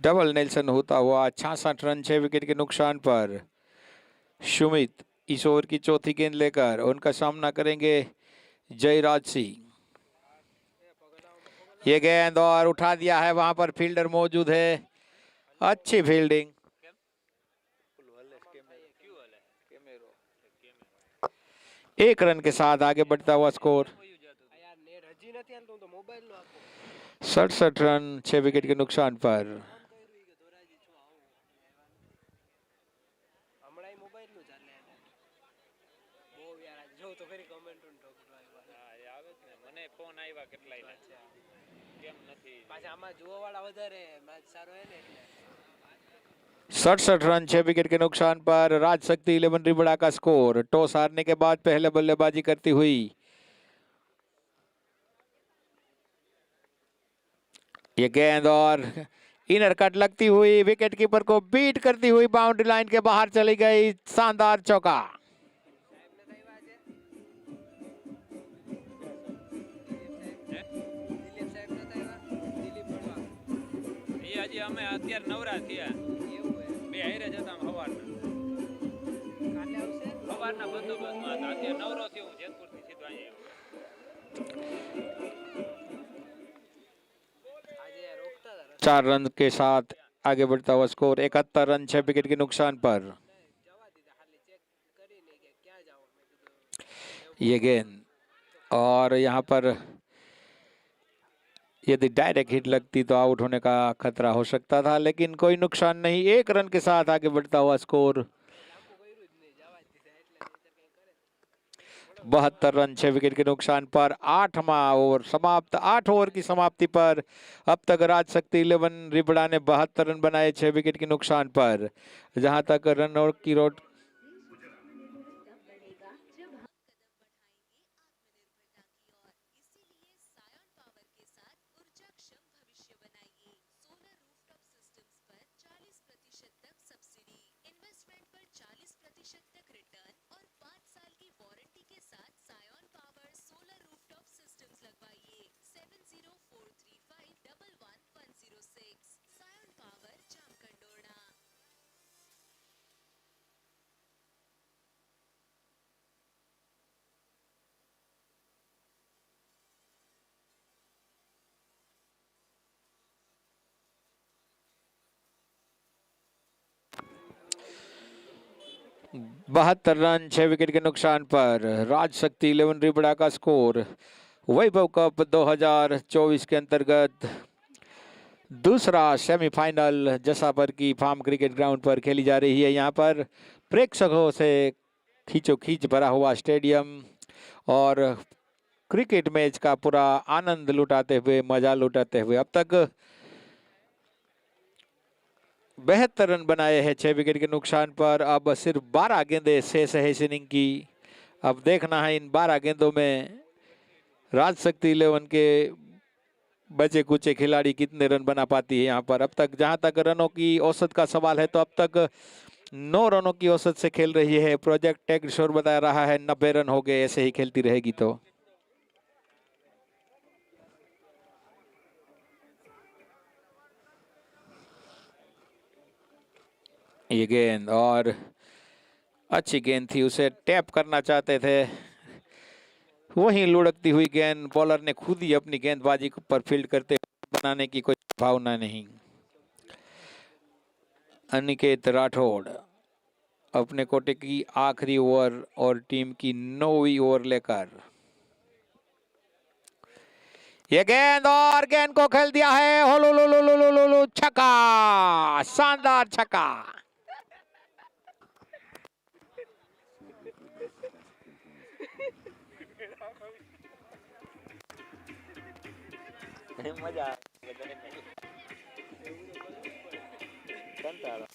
डबल नेल्सन होता हुआ 66 रन 6 विकेट के नुकसान पर सुमित इस ओवर की चौथी गेंद लेकर उनका सामना करेंगे जयराज सिंह। ये गेंद और उठा दिया है, वहां पर फील्डर मौजूद है। अच्छी फील्डिंग। एक रन के साथ आगे बढ़ता हुआ स्कोर 67 रन 6 विकेट के नुकसान पर। सड़सठ रन 6 विकेट के नुकसान पर राजशक्ति 11 रिबड़ा का स्कोर। टॉस हारने के बाद पहले बल्लेबाजी करती हुई ये गेंद और इनर कट लगती हुई विकेट कीपर को बीट करती हुई बाउंड्री लाइन के बाहर चली गई। शानदार चौका। અમે અત્યારે નવરા થયા બે હારે જતા સવારના બંદોબસ્તમાં હતા અત્યારે નવરો થયો હું જેતપુરથી સીધો અહીંયા 4 रन के साथ आगे बढ़ता हुआ स्कोर 71 रन 6 विकेट के नुकसान पर। ये गेंद और यहाँ पर यदि डायरेक्ट हिट लगती तो आउट होने का खतरा हो सकता था, लेकिन कोई नुकसान नहीं। 1 रन के साथ आगे बढ़ता हुआ स्कोर 72 रन 6 विकेट के नुकसान पर। 8वां ओवर समाप्त। 8 ओवर की समाप्ति पर अब तक राजशक्ति 11 रिबड़ा ने 72 रन बनाए 6 विकेट के नुकसान पर। जहां तक रन और की रोड बहत्तर रन 6 विकेट के नुकसान पर राजशक्ति 11 रिबड़ा का स्कोर। वैभव कप 2024 के अंतर्गत दूसरा सेमीफाइनल जसापर की फार्म क्रिकेट ग्राउंड पर खेली जा रही है। यहाँ पर प्रेक्षकों से खींचोखींच भरा हुआ स्टेडियम और क्रिकेट मैच का पूरा आनंद लुटाते हुए, मजा लुटाते हुए अब तक 72 रन बनाए हैं 6 विकेट के नुकसान पर। अब सिर्फ 12 गेंदें शेष है इस इनिंग की। अब देखना है इन 12 गेंदों में राजशक्ति 11 के बचे कुचे खिलाड़ी कितने रन बना पाती है यहाँ पर। अब तक जहां तक रनों की औसत का सवाल है तो अब तक 9 रनों की औसत से खेल रही है। प्रोजेक्ट टेक शोर बता रहा है 90 रन हो गए, ऐसे ही खेलती रहेगी तो। ये गेंद और अच्छी गेंद थी, उसे टैप करना चाहते थे, वहीं लुढ़कती हुई गेंद बॉलर ने खुद ही अपनी गेंदबाजी पर फील्ड करते बनाने की कोई भावना नहीं। अनिकेत राठौड़ अपने कोटे की आखिरी ओवर और टीम की 9वीं ओवर लेकर। ये गेंद और गेंद को खेल दिया है, होलो छक्का, शानदार छक्का। મજા કંટાળો.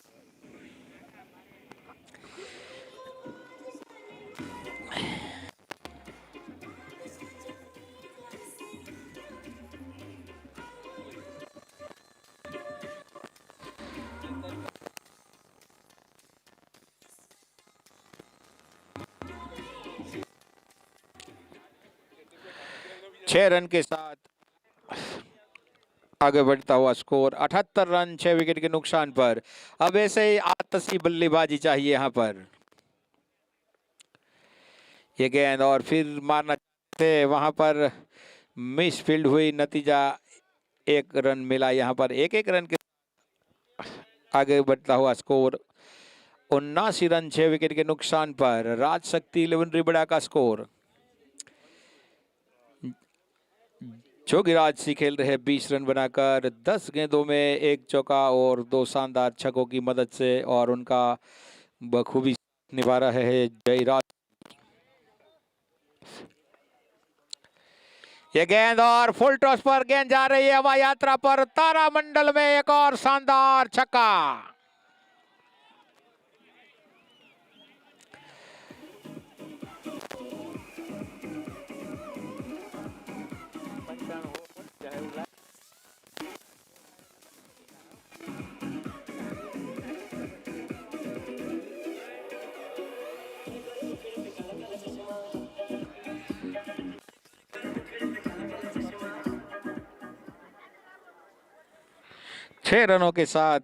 छह रन के साथ आगे बढ़ता हुआ स्कोर 78 रन 6 विकेट के नुकसान पर। अब ऐसे ही आतशी बल्लेबाजी चाहिए यहां पर। ये गेंद और फिर मारना चाहते, वहां पर मिस फील्ड हुई, नतीजा 1 रन मिला। यहां पर 1-1 रन के आगे बढ़ता हुआ स्कोर 79 रन 6 विकेट के नुकसान पर। राजशक्ति 11 रिबड़ा का स्कोर। जोगिराज सिंह खेल रहे 20 रन बनाकर 10 गेंदों में 1 चौका और 2 शानदार छक्कों की मदद से, और उनका बखूबी निभा रहे हैं जयराज। ये गेंद और फुल टॉस पर गेंद जा रही है हवा यात्रा पर, तारामंडल में एक और शानदार छक्का। छह रनों के साथ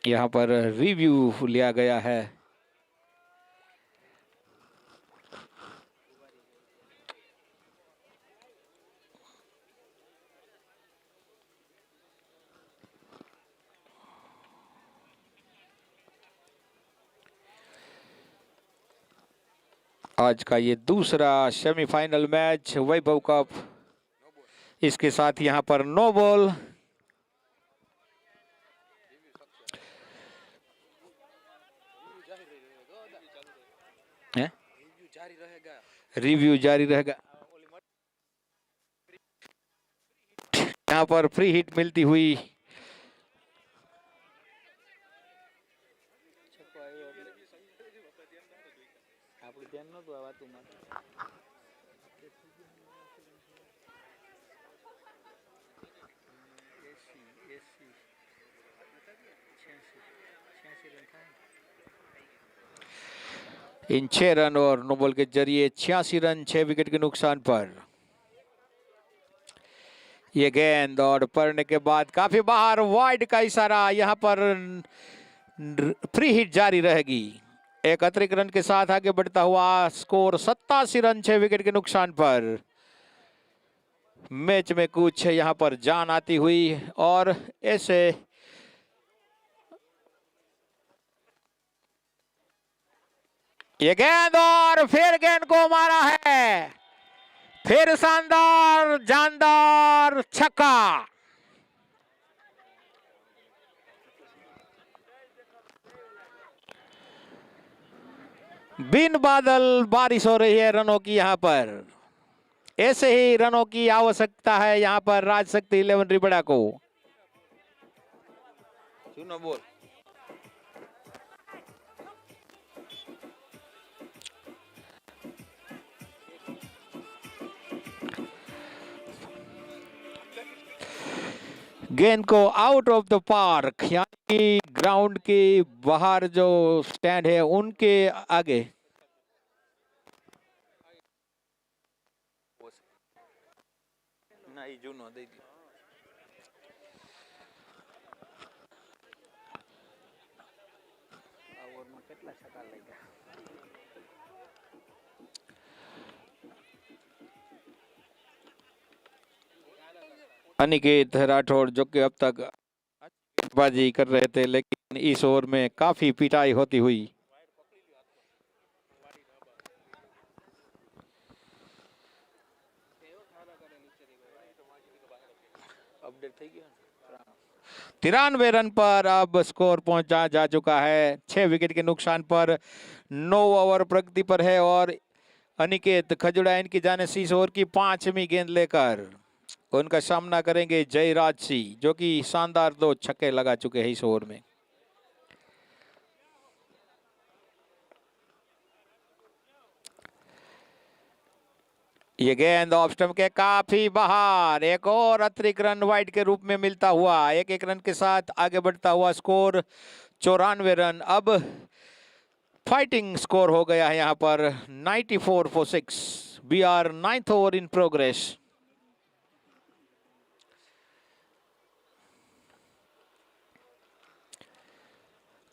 यहां पर रिव्यू लिया गया है। आज का ये दूसरा सेमीफाइनल मैच वैभव कप, इसके साथ यहां पर नो बॉल। रिव्यू जारी रहेगा। यहां पर फ्री हिट मिलती हुई આપણું ધ્યાન નહોતું આ વાતોમાં. इन 6 रन और नो बॉल के जरिए 86 रन 6 विकेट के नुकसान पर। ये गेंद और पड़ने के बाद काफी बाहर, वाइड का इशारा। यहां पर फ्री हिट जारी रहेगी। एक अतिरिक्त रन के साथ आगे बढ़ता हुआ स्कोर 87 रन 6 विकेट के नुकसान पर। मैच में कुछ यहां पर जान आती हुई, और ऐसे ये गेंद और फिर गेंद को मारा है, फिर शानदार जानदार छक्का। बिन बादल बारिश हो रही है रनों की यहां पर। ऐसे ही रनों की आवश्यकता है यहां पर राजशक्ति 11 रिबड़ा को। જૂનો બોલ. गेंद को आउट ऑफ द पार्क, यानी ग्राउंड के बाहर जो स्टैंड है उनके आगे। ના ઈ જૂનો દઈ દો. આ ઓવરમાં કેટલા છક્કા લાગ્યા? अनिकेत राठौड़ जो कि अब तक बाजी कर रहे थे, लेकिन इस ओवर में काफी पिटाई होती हुई। अपडेट થઈ ગયો 93 रन पर अब स्कोर पहुंचा जा चुका है। 6 विकेट के नुकसान पर 9 ओवर प्रगति पर है और अनिकेत खजुड़ा इनकी जाने इस ओवर की 5वीं गेंद लेकर उनका सामना करेंगे जयराज सिंह, जो कि शानदार 2 छक्के लगा चुके हैं इस ओवर में। ये गेंद ऑफ स्टंप के काफी बाहर, एक और अतिरिक्त रन वाइड के रूप में मिलता हुआ 1-1 रन के साथ आगे बढ़ता हुआ स्कोर 94 रन। अब फाइटिंग स्कोर हो गया है यहाँ पर 94 for 6। We are 9th over in progress.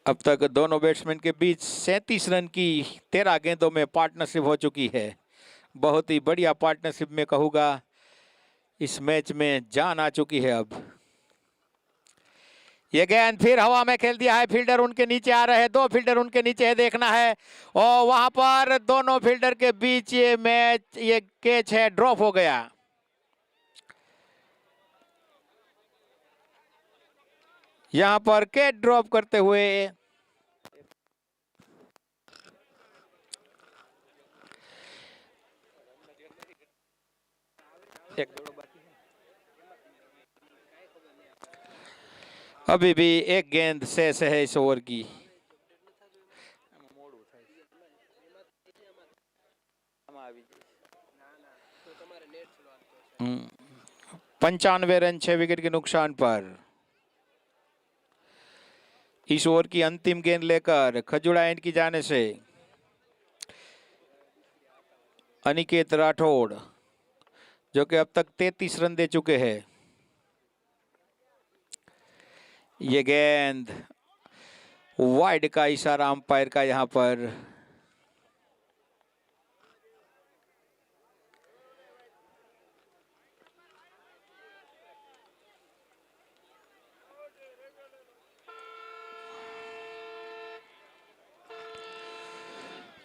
अब तक दोनों बैट्समैन के बीच 37 रन की 13 गेंदों में पार्टनरशिप हो चुकी है। बहुत ही बढ़िया पार्टनरशिप में कहूँगा, इस मैच में जान आ चुकी है। अब ये गेंद फिर हवा में खेल दिया है, फील्डर उनके नीचे आ रहे हैं, 2 फील्डर उनके नीचे है, देखना है। और वहां पर दोनों फील्डर के बीच ये मैच, ये कैच है, ड्रॉप हो गया। यहां पर कैच ड्रॉप करते हुए अभी भी एक गेंद शेष है इस ओवर की। 95 रन 6 विकेट के नुकसान पर इस ओवर की अंतिम गेंद लेकर खजुड़ा एंड की जाने से अनिकेत राठौड़, जो कि अब तक 33 रन दे चुके हैं। ये गेंद वाइड का इशारा अंपायर का यहां पर।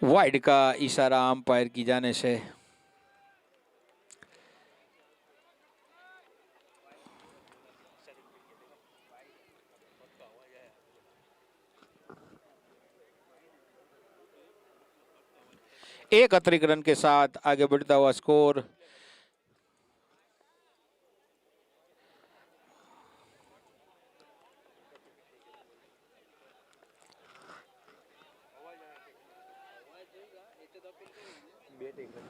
वाइड का इशारा अंपायर की जाने से एक अतिरिक्त रन के साथ आगे बढ़ता हुआ स्कोर 95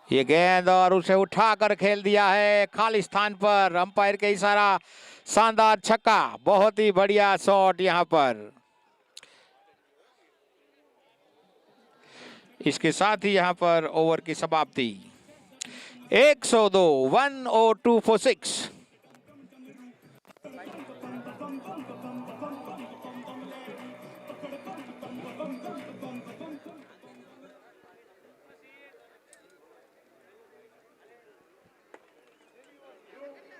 ये गेंद और उसे उठाकर खेल दिया है खाली स्थान पर, अंपायर के इशारा, शानदार छक्का, बहुत ही बढ़िया शॉट यहां पर। इसके साथ ही यहां पर ओवर की समाप्ति 102 102 for 6।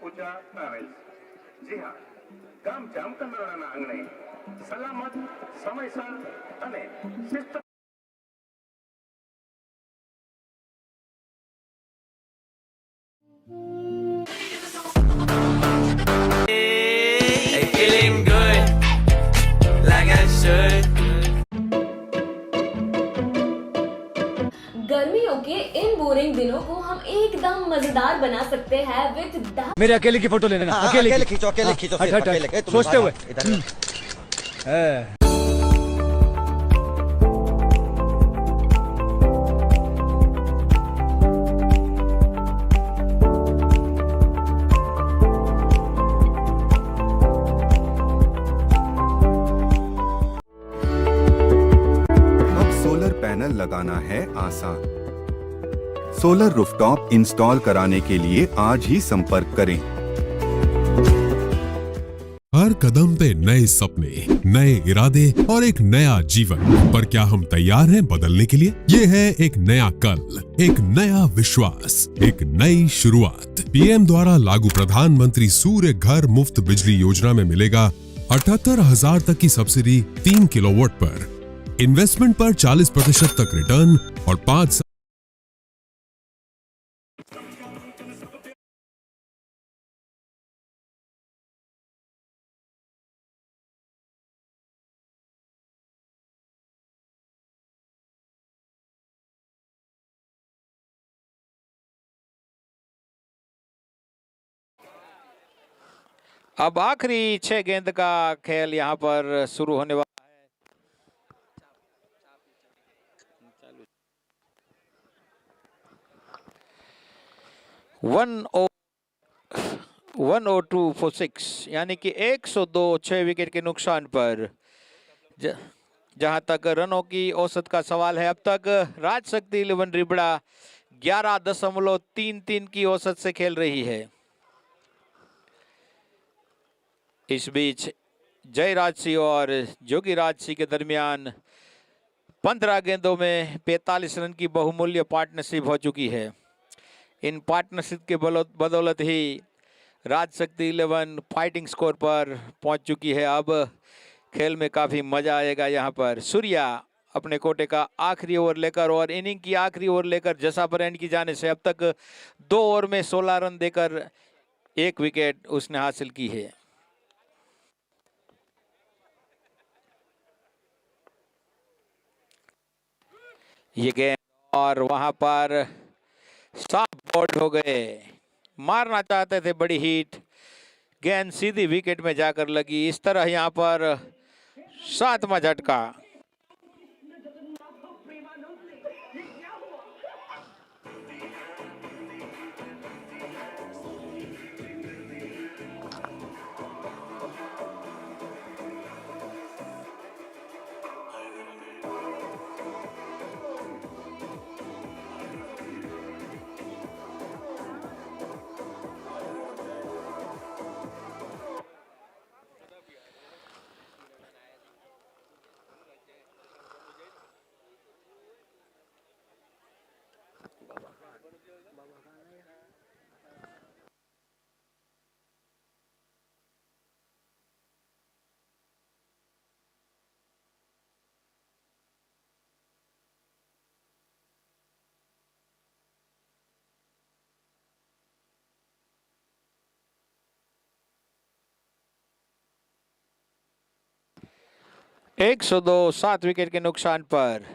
પૂજા ટ્રાવેલ્સ, જી હા, ગામ જામકંડોરણાના આંગણે સલામત, સમયસર અને શિસ્ત Feeling good, like I should. गर्मियों के इन बोरिंग दिनों को हम एकदम मजेदार बना सकते हैं विद मेरे अकेले की फोटो ले लेना। अकेले खींचो, अकेले खींचो, सोचते हुए सोलर पैनल लगाना है आसान। सोलर रूफटॉप इंस्टॉल कराने के लिए आज ही संपर्क करें। हर कदम पे नए सपने, नए इरादे और एक नया जीवन। पर क्या हम तैयार हैं बदलने के लिए? ये है एक नया कल, एक नया विश्वास, एक नई शुरुआत। पीएम द्वारा लागू प्रधानमंत्री सूर्य घर मुफ्त बिजली योजना में मिलेगा 78,000 तक की सब्सिडी 3 किलोवाट पर। इन्वेस्टमेंट पर 40% तक रिटर्न और 5 अब आखिरी 6 गेंद का खेल यहाँ पर शुरू होने वाला है। 102 फॉर 6 यानी कि 102 6 विकेट के नुकसान पर। जहां तक रनों की औसत का सवाल है, अब तक राजशक्ति 11 रिबड़ा 11.33 की औसत से खेल रही है। इस बीच जयराज सिंह और जोगीराज सिंह के दरमियान 15 गेंदों में 45 रन की बहुमूल्य पार्टनरशिप हो चुकी है। इन पार्टनरशिप के बदौलत ही राजशक्ति 11 फाइटिंग स्कोर पर पहुंच चुकी है। अब खेल में काफी मजा आएगा। यहाँ पर सूर्या अपने कोटे का आखिरी ओवर लेकर और इनिंग की आखिरी ओवर लेकर जसा पर एंड की जाने से अब तक 2 ओवर में 16 रन देकर 1 विकेट उसने हासिल की है। ये गेंद और वहां पर साफ बोल्ड हो गए। मारना चाहते थे बड़ी हिट, गेंद सीधी विकेट में जाकर लगी। इस तरह यहां पर 7वां झटका। एक 102 7 विकेट के नुकसान पर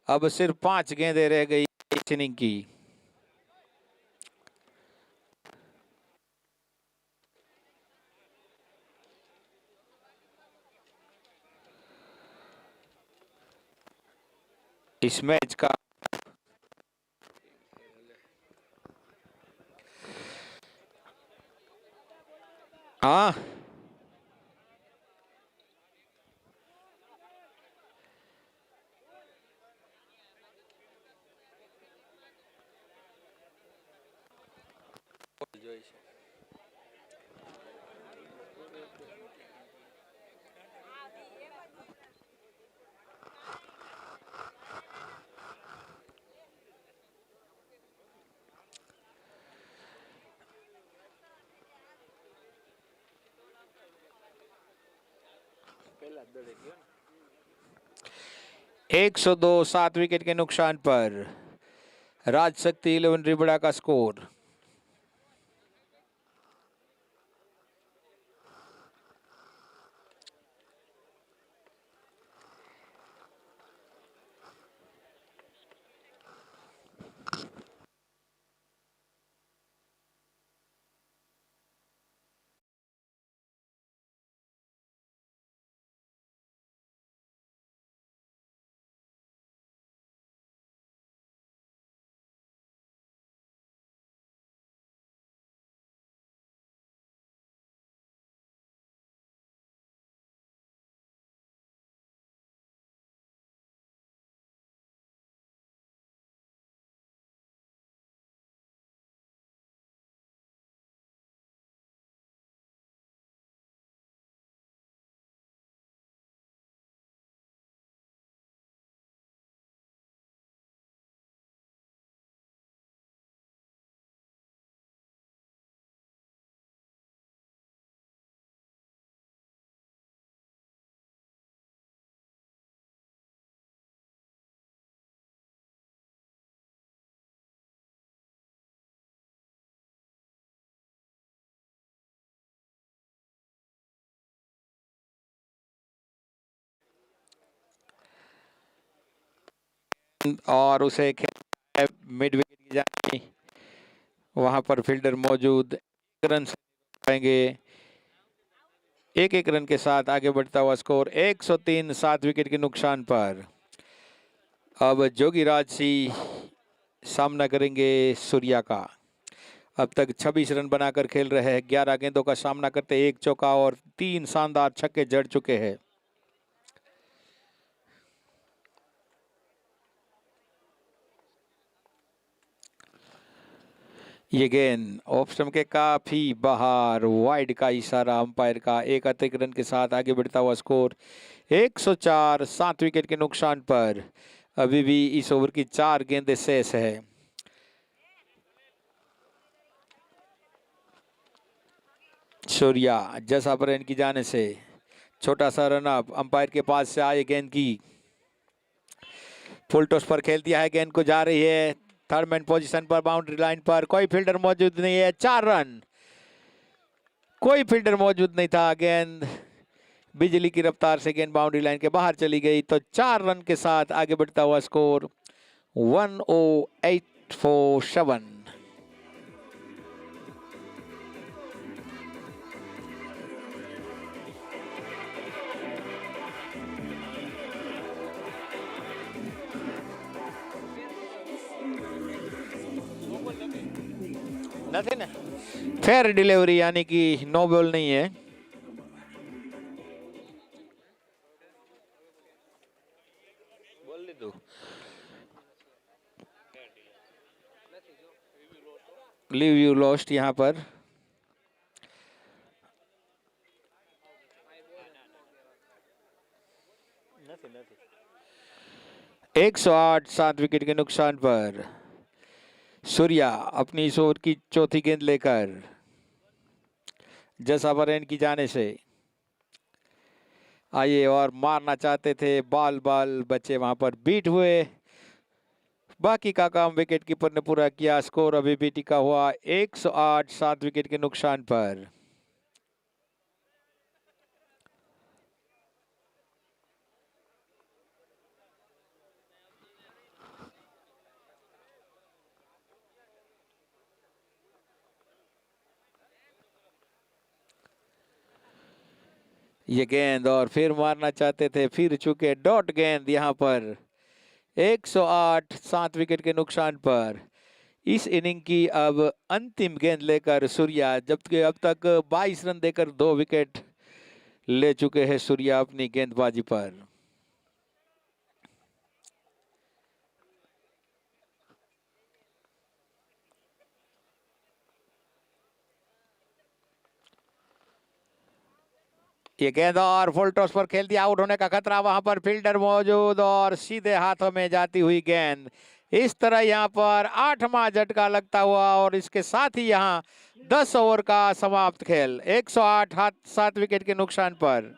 अब सिर्फ 5 गेंदें रह गई इस इनिंग की। इस मैच का हाँ पहला दड़े गया ना। 102 7 विकेट के नुकसान पर राजशक्ति 11 रिबड़ा का स्कोर। और उसे खेल मिड विकेट की जानी, वहां पर फील्डर मौजूद, 1 रन से पाएंगे। 1-1 रन के साथ आगे बढ़ता हुआ स्कोर 103, 7 विकेट के नुकसान पर। अब जोगीराज सिंह सामना करेंगे सूर्या का। अब तक 26 रन बनाकर खेल रहे हैं, 11 गेंदों का सामना करते 1 चौका और 3 शानदार छक्के जड़ चुके हैं। ये गेंद ऑफ स्टंप के काफी बाहर, वाइड का इशारा अंपायर का। 1 अतिरिक्त रन के साथ आगे बढ़ता हुआ स्कोर 104, 7 विकेट के नुकसान पर। अभी भी इस ओवर की 4 गेंदें शेष है। सूर्या जैसा पर इनकी जाने से छोटा सा रन अप, अंपायर के पास से आए गेंद की फुल टॉस पर खेल दिया है, गेंद को जा रही है थर्ड मैन पोजीशन पर, बाउंड्री लाइन पर कोई फील्डर मौजूद नहीं है। 4 रन, कोई फील्डर मौजूद नहीं था, गेंद बिजली की रफ्तार से गेंद बाउंड्री लाइन के बाहर चली गई। तो 4 रन के साथ आगे बढ़ता हुआ score 108 for 7। Nothing, fair delivery, यानी कि नो बॉल नहीं है। बोल दे तू, लीव यू लॉस्ट यहाँ पर। नहीं 108, 7 विकेट के नुकसान पर। सूर्या अपनी इस ओवर की चौथी गेंद लेकर जैसा बरेन की जाने से आए और मारना चाहते थे, बाल बचे वहां पर बीट हुए। बाकी का काम विकेट कीपर ने पूरा किया। स्कोर अभी भी टिका हुआ 108, 7 विकेट के नुकसान पर। ये गेंद और फिर मारना चाहते थे, फिर चुके डॉट गेंद यहाँ पर 108, 7 विकेट के नुकसान पर। इस इनिंग की अब अंतिम गेंद लेकर सूर्या, जबकि अब तक 22 रन देकर 2 विकेट ले चुके हैं सूर्या अपनी गेंदबाजी पर। ये गेंद और फुल टॉस पर खेल दिया, आउट होने का खतरा, वहां पर फील्डर मौजूद और सीधे हाथों में जाती हुई गेंद। इस तरह यहां पर 8वां झटका लगता हुआ और इसके साथ ही यहां 10 ओवर का समाप्त खेल 108, 7 विकेट के नुकसान पर।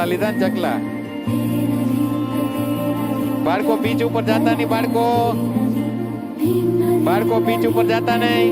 लिदान चकला बाढ़ को बीच ऊपर जाता नहीं, बाढ़ को बीच ऊपर जाता नहीं।